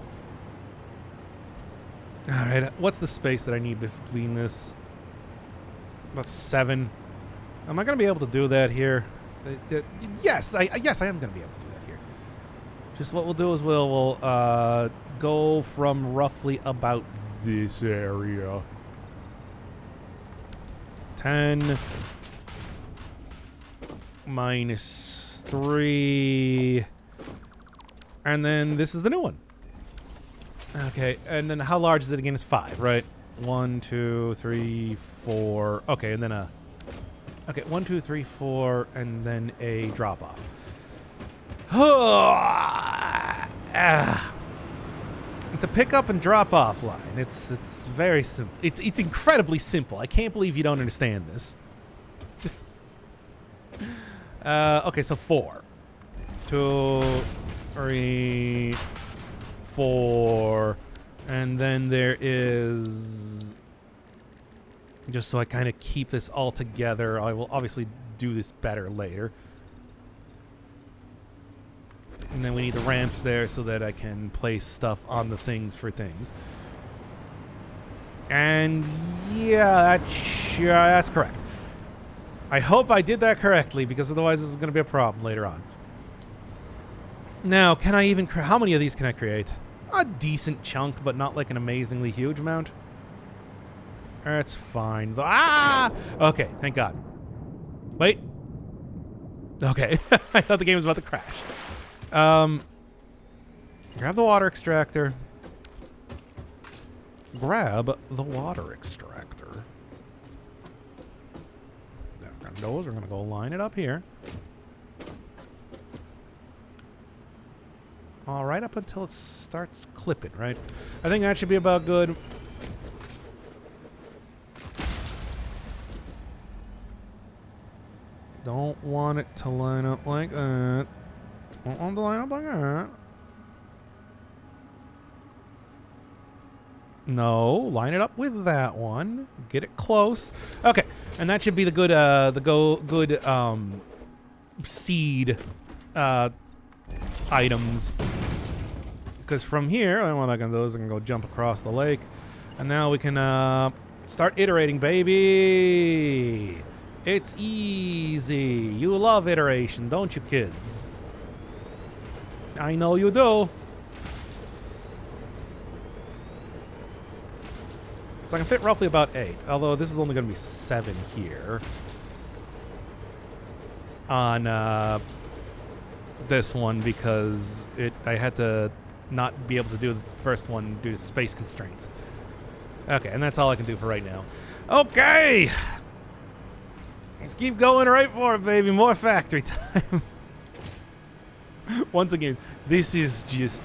all right, what's the space that I need between this? About 7. Am I going to be able to do that here? Yes, I am going to be able to do that here. Just what we'll do is we'll go from roughly about this area. 10 minus 3. And then this is the new one. Okay, and then how large is it again? It's 5, right? 1, 2, 3, 4. Okay, and then a... Okay, 1, 2, 3, 4, and then a drop-off. It's a pick-up and drop-off line. It's very simple. It's incredibly simple. I can't believe you don't understand this. Okay, so 4. 2, 3, 4, and then there is... Just so I kind of keep this all together, I will obviously do this better later. And then we need the ramps there so that I can place stuff on the things for things. And yeah, that's correct. I hope I did that correctly, because otherwise this is going to be a problem later on. Now, can I even... How many of these can I create? A decent chunk, but not like an amazingly huge amount. That's fine. Ah! Okay, thank God. Wait. Okay. I thought the game was about to crash. Grab the water extractor. Grab the water extractor. There goes. We're going to go line it up here. All right, up until it starts clipping, right? I think that should be about good. Don't want it to line up like that. Don't want it to line up like that. No, line it up with that one. Get it close. Okay, and that should be the good, seed, items. Because from here, what I can do is I can go jump across the lake, and now we can start iterating, baby. It's easy. You love iteration, don't you, kids? I know you do. So I can fit roughly about 8, although this is only going to be 7 here. On this one, because I had to not be able to do the first one due to space constraints. Okay, and that's all I can do for right now. Okay! Let's keep going right for it, baby. More factory time. Once again, this is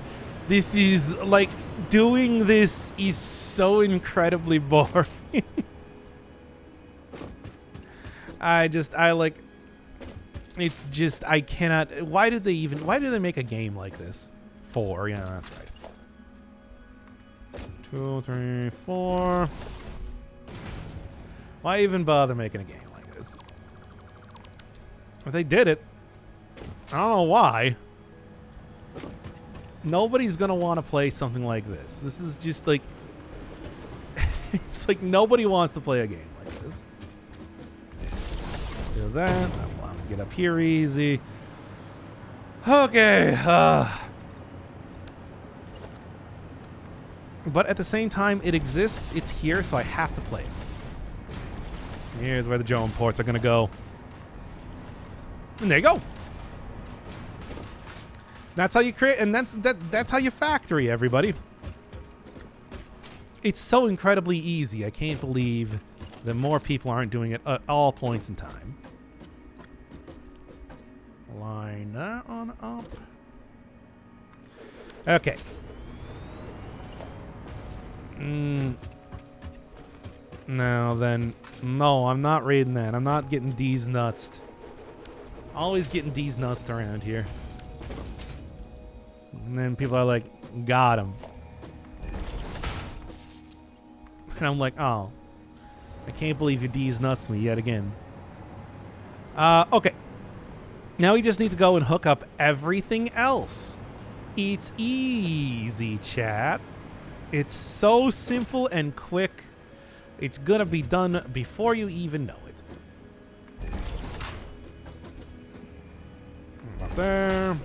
like, doing this is so incredibly boring. It's just, I cannot, why did they make a game like this? 4, yeah, that's right. 2, 3, 4. Why even bother making a game like this? If they did it, I don't know why. Nobody's gonna want to play something like this. This is just like, it's like nobody wants to play a game like this. Do that. I want to get up here easy. Okay. But at the same time, it exists. It's here, so I have to play it. Here's where the drone ports are gonna go. And there you go. That's how you create, and that's how you factory, everybody. It's so incredibly easy. I can't believe that more people aren't doing it at all points in time. Line that on up. Okay. Now then, no, I'm not reading that. I'm not getting D's nuts. Always getting D's nuts around here. And then people are like, got him. And I'm like, oh. I can't believe you D's nuts me yet again. Okay. Now we just need to go and hook up everything else. It's easy, chat. It's so simple and quick. It's gonna be done before you even know it. About there.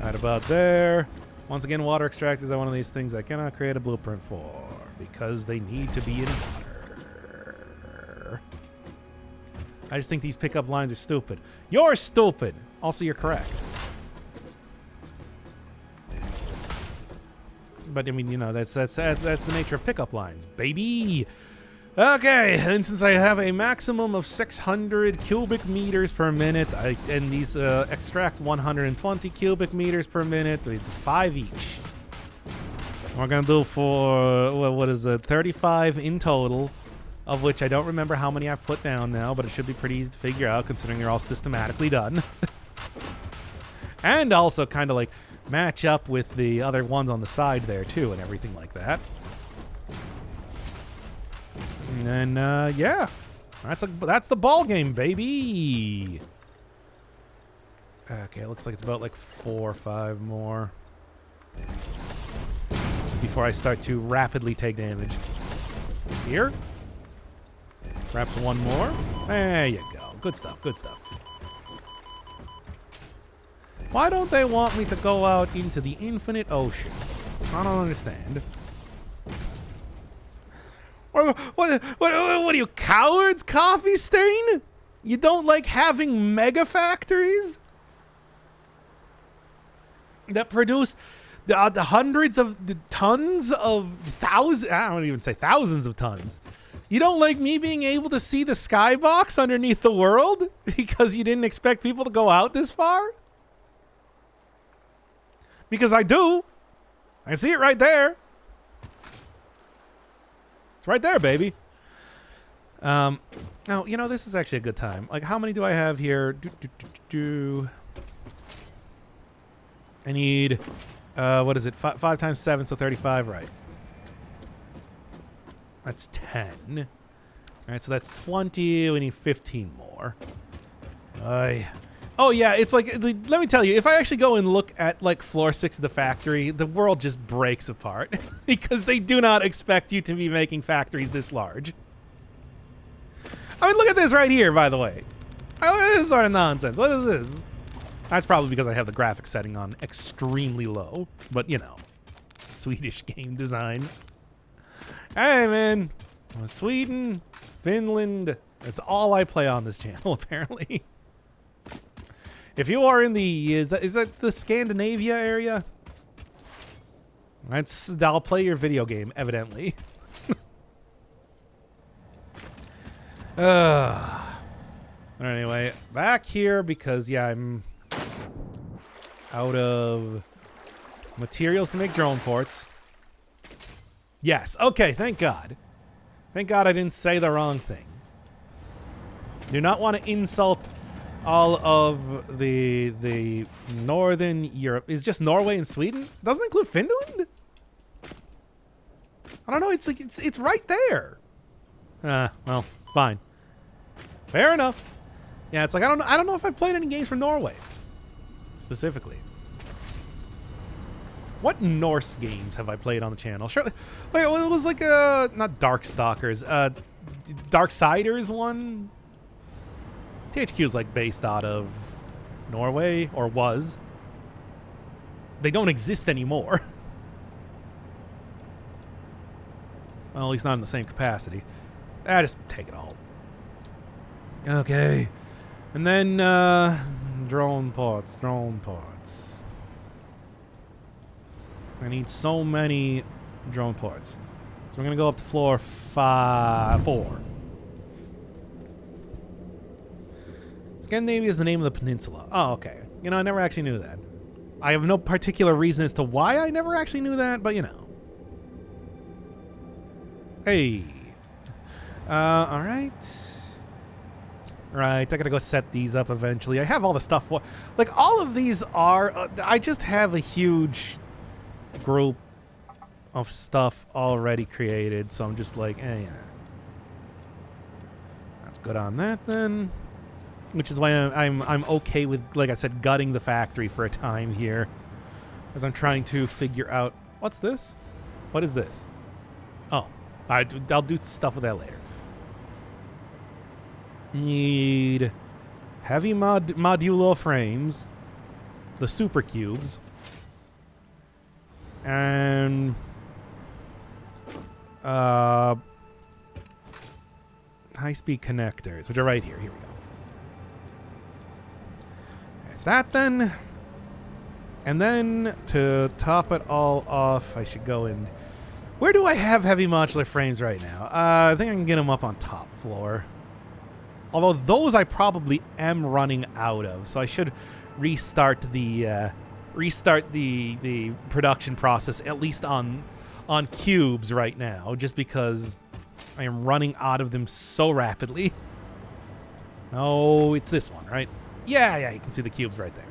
Right about there. Once again, water extractors are one of these things I cannot create a blueprint for because they need to be in water. I just think these pickup lines are stupid. You're stupid. Also, you're correct. But I mean, you know, that's the nature of pickup lines, baby. Okay, and since I have a maximum of 600 cubic meters per minute, and these extract 120 cubic meters per minute, with 5 each. We're gonna do for what is it, 35 in total, of which I don't remember how many I've put down now, but it should be pretty easy to figure out considering they're all systematically done. And also kind of like match up with the other ones on the side there too, and everything like that. And then, yeah, that's the ball game, baby. Okay, it looks like it's about like 4 or 5 more before I start to rapidly take damage. Here, perhaps 1 more. There you go. Good stuff. Good stuff. Why don't they want me to go out into the infinite ocean? I don't understand. What are you, cowards, Coffee Stain? You don't like having mega factories? that produce the hundreds of the tons of thousands. I don't even say thousands of tons. You don't like me being able to see the skybox underneath the world because you didn't expect people to go out this far? Because I do. I see it right there. It's right there, baby. Now, you know, this is actually a good time. Like, how many do I have here? I need, what is it? 5 times 7, so 35, right. That's 10. All right, so that's 20. We need 15 more. Oh, yeah, it's like, let me tell you, if I actually go and look at, like, floor 6 of the factory, the world just breaks apart because they do not expect you to be making factories this large. I mean, look at this right here, by the way. This sort of nonsense. What is this? That's probably because I have the graphics setting on extremely low, but, you know, Swedish game design. Hey, man. Sweden, Finland, that's all I play on this channel, apparently. If you are in the, is that the Scandinavia area? I'll play your video game, evidently. Anyway, back here because, yeah, I'm out of materials to make drone ports. Yes, okay, thank God. Thank God I didn't say the wrong thing. Do not want to insult all of the northern Europe. Is just Norway and Sweden? Doesn't include Finland? I don't know. It's like it's right there. Well, fine. Fair enough. Yeah, it's like I don't know if I've played any games from Norway specifically. What Norse games have I played on the channel? Surely, like it was like not Darkstalkers, Darksiders one. THQ is like based out of Norway, or was. They don't exist anymore. Well, at least not in the same capacity. Just take it all. Okay. And then, drone ports. I need so many drone ports. So we're going to go up to floor 4. Scandinavia is the name of the peninsula. Oh, okay. You know, I never actually knew that. I have no particular reason as to why I never actually knew that, but you know. Hey. All right. Right, I gotta go set these up eventually. I have all the stuff. Like, all of these are... I just have a huge group of stuff already created, so I'm just like, yeah. That's good on that, then. Which is why I'm okay with, like I said, gutting the factory for a time here. As I'm trying to figure out... What's this? What is this? Oh. I'll do stuff with that later. Need heavy modular frames, the super cubes, and high-speed connectors, which are right here. Here we go. There's that then. And then to top it all off, I should go in. Where do I have heavy modular frames right now? I think I can get them up on top floor. Although those I probably am running out of, so I should restart the production process at least on cubes right now, just because I am running out of them so rapidly. No, it's this one, right? Yeah, you can see the cubes right there.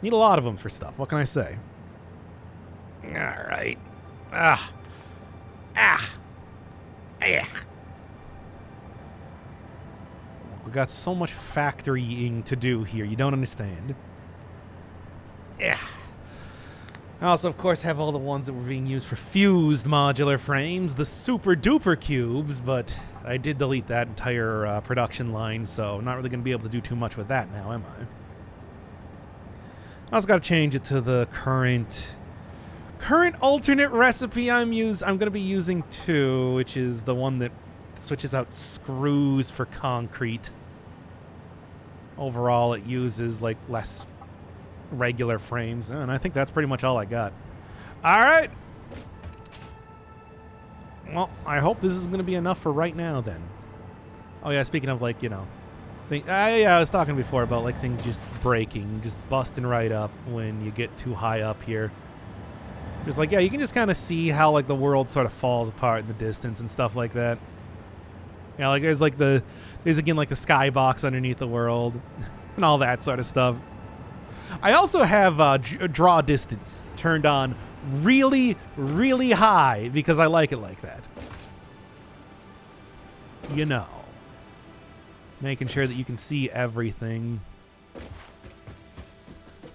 Need a lot of them for stuff. What can I say? All right. We got so much factorying to do here. You don't understand. Yeah. I also, of course, have all the ones that were being used for fused modular frames, the super duper cubes, but I did delete that entire production line, so I'm not really going to be able to do too much with that now, am I? I also got to change it to the current alternate recipe I'm going to be using too, which is the one that switches out screws for concrete. Overall, it uses like less regular frames. And I think that's pretty much all I got. All right. Well, I hope this is going to be enough for right now then. Oh, yeah, speaking of, like, you know, yeah, I was talking before about, like, things just breaking, just busting right up when you get too high up here. Just like, yeah, you can just kind of see how, like, the world sort of falls apart in the distance and stuff like that. Yeah, like, there's again, like, the skybox underneath the world and all that sort of stuff. I also have draw distance turned on really, really high because I like it like that. You know. Making sure that you can see everything.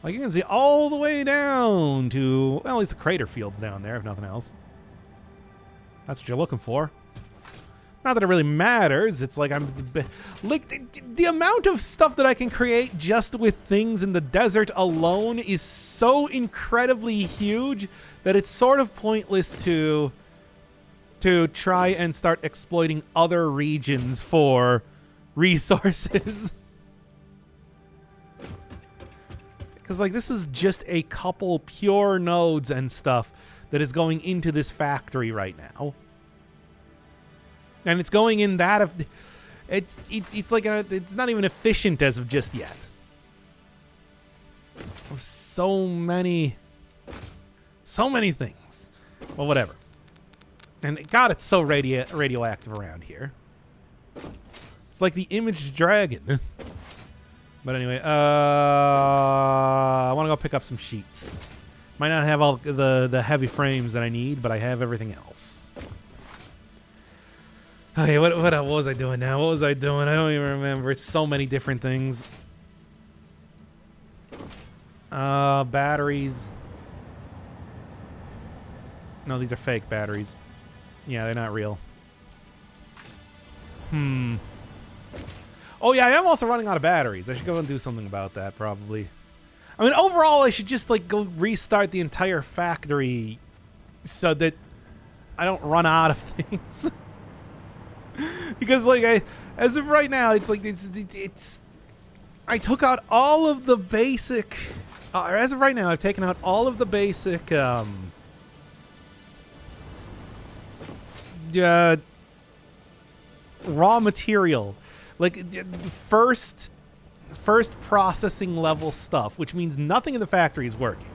Like, you can see all the way down to, well, at least the crater fields down there, if nothing else. That's what you're looking for. Not that it really matters. It's like the amount of stuff that I can create just with things in the desert alone is so incredibly huge that it's sort of pointless to try and start exploiting other regions for resources. Because, like, this is just a couple pure nodes and stuff that is going into this factory right now. And it's going in that of... It's like... it's not even efficient as of just yet. So many things. Well, whatever. And, God, it's so radioactive around here. It's like the imaged dragon. But anyway, I want to go pick up some sheets. Might not have all the heavy frames that I need, but I have everything else. Okay, what was I doing now? What was I doing? I don't even remember. It's so many different things. Batteries. No, these are fake batteries. Yeah, they're not real. Oh, yeah, I am also running out of batteries. I should go and do something about that, probably. I mean, overall, I should just, like, go restart the entire factory so that I don't run out of things. Because, like, as of right now, it's like, it's I took out all of the basic, as of right now, I've taken out all of the basic, raw material. Like, first processing level stuff, which means nothing in the factory is working.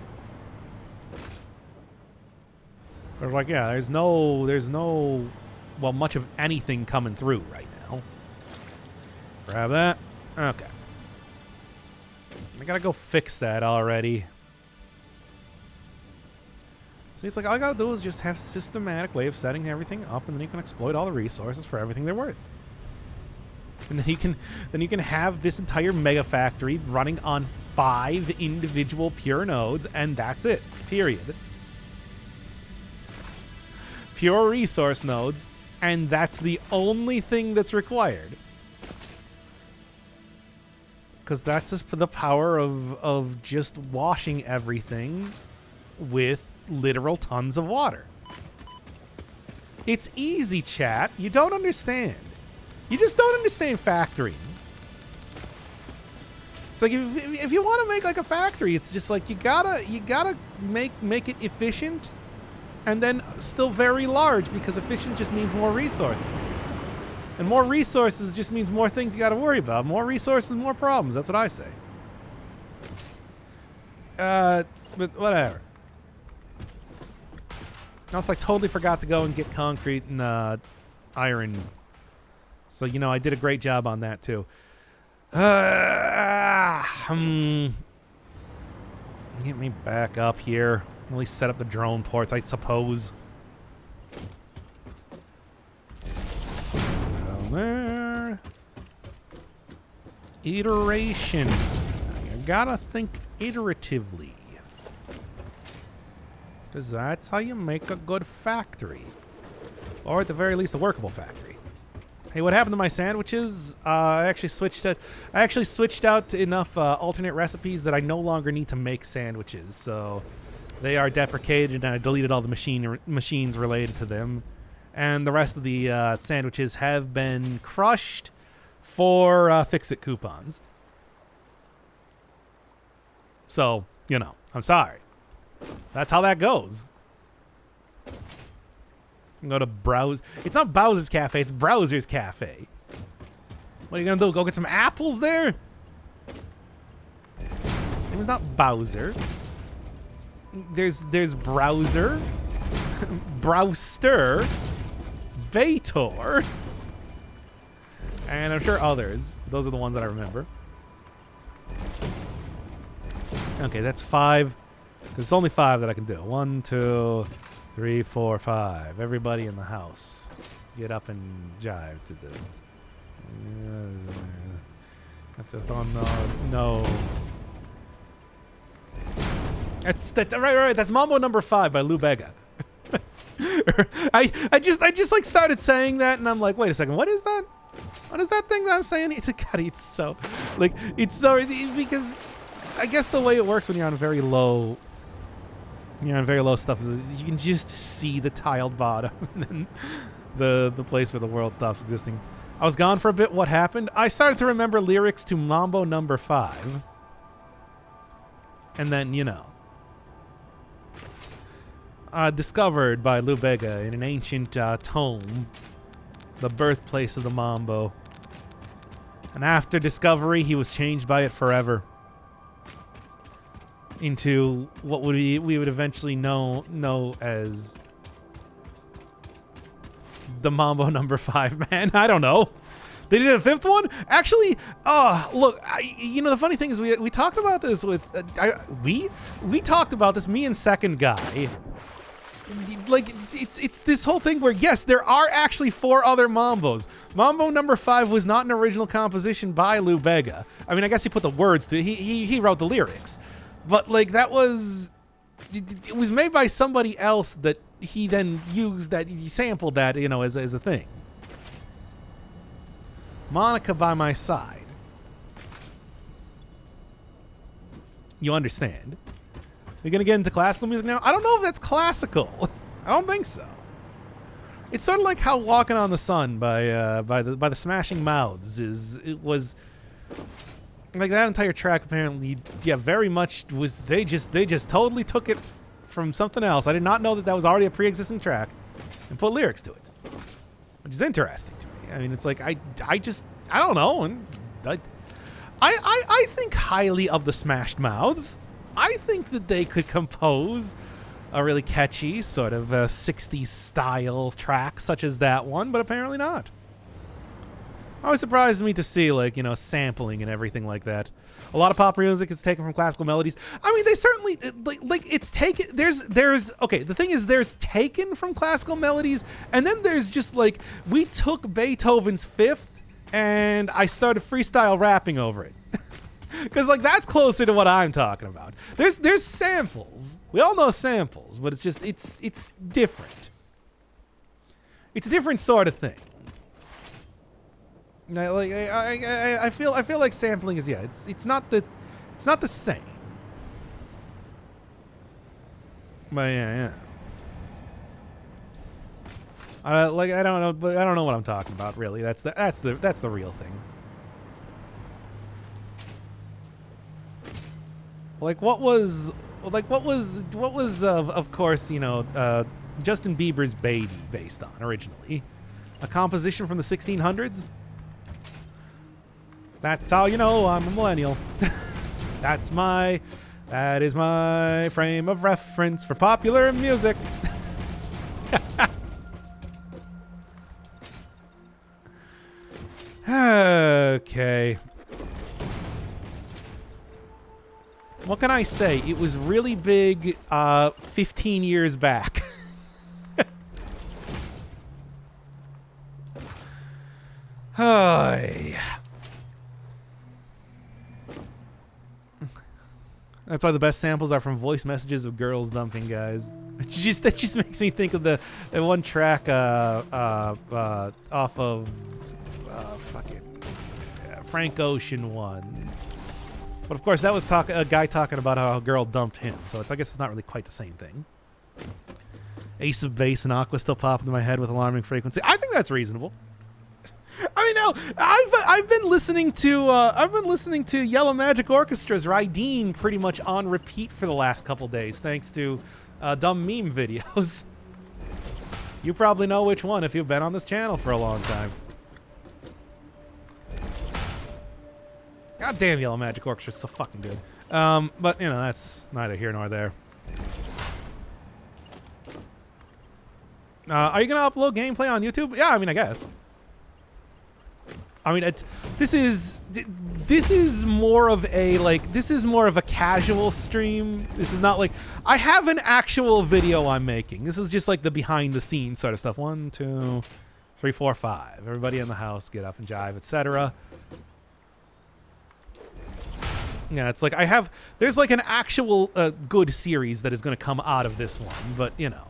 But like, yeah, there's no, well, much of anything coming through right now. Grab that. Okay. I gotta go fix that already. So it's like, all I gotta do is just have a systematic way of setting everything up, and then you can exploit all the resources for everything they're worth. And then you can have this entire mega factory running on 5 individual pure nodes, and that's it. Period. Pure resource nodes, and that's the only thing that's required. Because that's just for the power of just washing everything with literal tons of water. It's easy, chat. You don't understand. You just don't understand factoring. It's like if you want to make like a factory, it's just like you gotta make it efficient, and then still very large, because efficient just means more resources, and more resources just means more things you got to worry about. More resources, more problems. That's what I say. But whatever. Also, I totally forgot to go and get concrete and iron. So, you know, I did a great job on that, too. Get me back up here. At least set up the drone ports, I suppose. Down there. Iteration. You gotta think iteratively. Because that's how you make a good factory. Or at the very least, a workable factory. Hey, what happened to my sandwiches? I actually switched out enough alternate recipes that I no longer need to make sandwiches. So they are deprecated, and I deleted all the machines related to them. And the rest of the sandwiches have been crushed for Fix-It coupons. So, you know, I'm sorry. That's how that goes. Go to Browse. It's not Bowser's Cafe, it's Browser's Cafe. What are you gonna do? Go get some apples there? It was not Bowser. There's Browser, Browster, Bator, and I'm sure others. Those are the ones that I remember. Okay, that's 5. There's only 5 that I can do. 1, 2, 3, 4, 5. Everybody in the house, get up and jive to the. That's just on no. That's right. That's Mambo number 5 by Lou Bega. I just like started saying that, and I'm like, wait a second, what is that? What is that thing that I'm saying? God, it's so because I guess the way it works when you're on very low. You're on very low stuff. You can just see the tiled bottom, and then the place where the world stops existing. I was gone for a bit. What happened? I started to remember lyrics to Mambo number 5, and then discovered by Lou Bega in an ancient tome, the birthplace of the Mambo. And after discovery, he was changed by it forever into what we would eventually know as the Mambo number 5 man. I don't know. They did a 5th one? Actually, look, the funny thing is we talked about this with we talked about this, me and second guy. Like it's this whole thing where yes, there are actually 4 other Mambos. Mambo number 5 was not an original composition by Lou Bega. I mean, I guess he put the words to he wrote the lyrics. But like it was made by somebody else that he then used, that he sampled that, as a thing. Monica by my side. You understand? We're gonna get into classical music now? I don't know if that's classical. I don't think so. It's sort of like how Walking on the Sun by the Smashing Mouths was. Like that entire track apparently, very much was they just totally took it from something else. I did not know that was already a pre-existing track and put lyrics to it, which is interesting to me. I mean, it's like I don't know, and I think highly of the Smashed Mouths. I think that they could compose a really catchy sort of 60s style track such as that one, but apparently not. Always surprised me to see, like, sampling and everything like that. A lot of pop music is taken from classical melodies. I mean, they certainly, like it's taken, okay, the thing is, there's taken from classical melodies, and then there's just, like, we took Beethoven's 5th, and I started freestyle rapping over it. Because, like, that's closer to what I'm talking about. There's samples. We all know samples, but it's just, it's different. It's a different sort of thing. I feel like sampling is it's not the same. But yeah. I don't know, but I don't know what I'm talking about really. That's the real thing. What was of course, Justin Bieber's Baby based on originally? A composition from the 1600s? That's how you know I'm a millennial. That is my frame of reference for popular music. Okay. What can I say? It was really big 15 years back. Hi. That's why the best samples are from voice messages of girls dumping guys. That just makes me think of the one track off of fucking Frank Ocean one. But of course that was a guy talking about how a girl dumped him, so I guess it's not really quite the same thing. Ace of Base and Aqua still pop into my head with alarming frequency. I think that's reasonable. I I mean, no, I've been listening to Yellow Magic Orchestra's Raideen pretty much on repeat for the last couple days, thanks to dumb meme videos. You probably know which one if you've been on this channel for a long time. God damn, Yellow Magic Orchestra's so fucking good. But you know, that's neither here nor there. Are you gonna upload gameplay on YouTube? Yeah, I mean, I guess. I mean, this is more of a casual stream. This is not like I have an actual video I'm making. This is just like the behind the scenes sort of stuff. 1, 2, 3, 4, 5. Everybody in the house get up and jive, etc. Yeah, it's like there's like an actual good series that is going to come out of this one, but you know.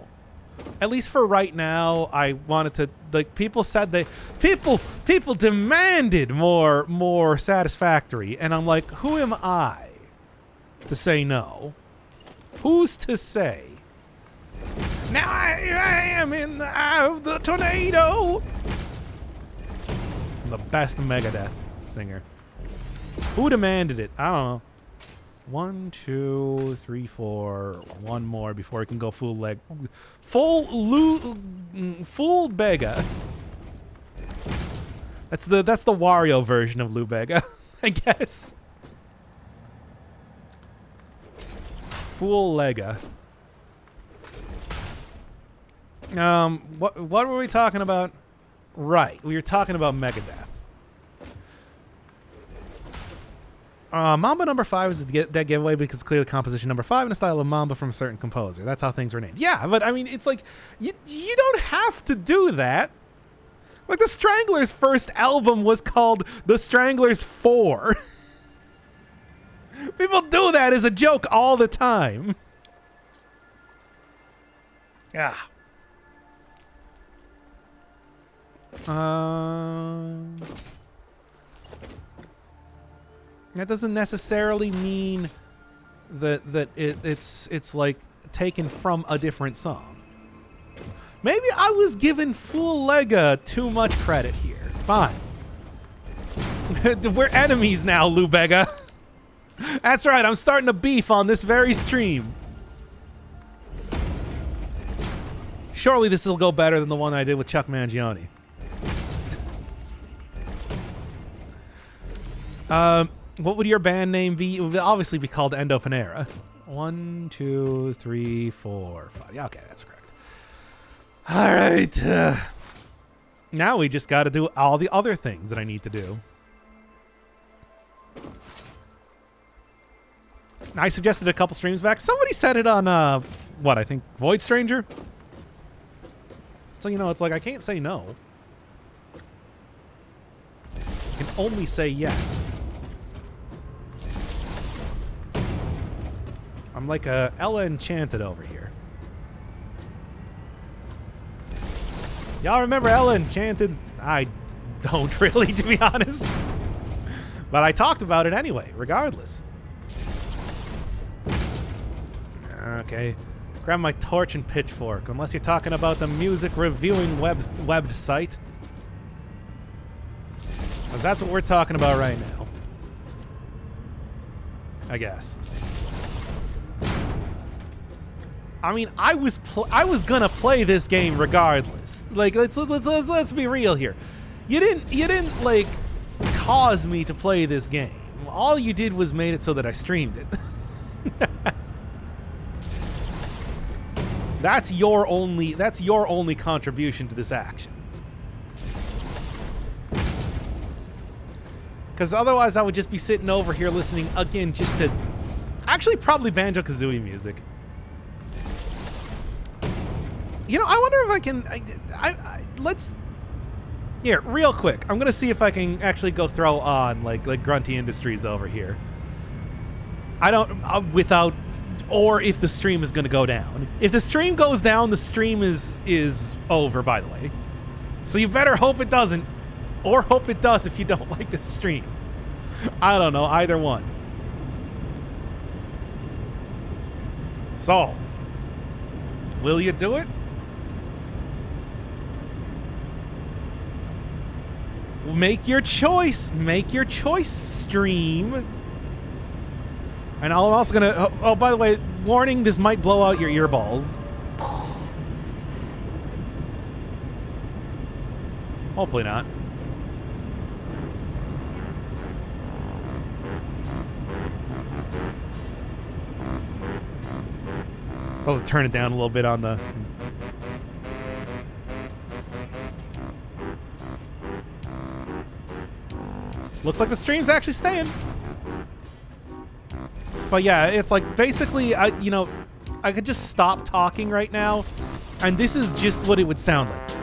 At least for right now, I wanted to, like, people demanded more Satisfactory, and I'm like, who am I to say no? Who's to say? Now I am in the eye of the tornado. I'm the best Megadeth singer. Who demanded it? I don't know. 1, 2, 3, 4. One more before it can go full Bega. That's the Wario version of Lou Bega, I guess. Full Lega. What were we talking about? Right, we were talking about Megadeth. Mamba number 5 is that giveaway because it's clearly composition number 5 in a style of Mamba from a certain composer. That's how things were named. Yeah, but I mean, it's like, you don't have to do that. Like, the Stranglers' first album was called The Stranglers 4. People do that as a joke all the time. Yeah. That doesn't necessarily mean that it's like taken from a different song. Maybe I was giving Full Lega too much credit here. Fine. We're enemies now, Lou Bega. That's right, I'm starting a beef on this very stream. Surely this will go better than the one I did with Chuck Mangione. What would your band name be? It would obviously be called Endo Panera. 1, 2, 3, 4, 5. Yeah, okay, that's correct. All right. Now we just got to do all the other things that I need to do. I suggested a couple streams back. Somebody said it on, I think Void Stranger. So, you know, it's like I can't say no. I can only say yes. I'm like a Ella Enchanted over here. Y'all remember Ella Enchanted? I don't really, to be honest. But I talked about it anyway, regardless. Okay. Grab my torch and pitchfork, unless you're talking about the music reviewing website. Because that's what we're talking about right now. I guess. I mean, I was gonna play this game regardless. Like, let's be real here. You didn't like cause me to play this game. All you did was made it so that I streamed it. That's your only contribution to this action. Because otherwise, I would just be sitting over here listening again, just to actually probably Banjo-Kazooie music. You know, I wonder if I can. Let's. Here, real quick. I'm gonna see if I can actually go throw on like Grunty Industries over here. I don't without, or if the stream is gonna go down. If the stream goes down, the stream is over. By the way, so you better hope it doesn't, or hope it does if you don't like the stream. I don't know, either one. So, will you do it? Make your choice. Make your choice, stream. And I'm also gonna. Oh, by the way, warning: this might blow out your earballs. Hopefully not. So I'll just turn it down a little bit on the. Looks like the stream's actually staying. But yeah, it's like basically, I could just stop talking right now, and this is just what it would sound like.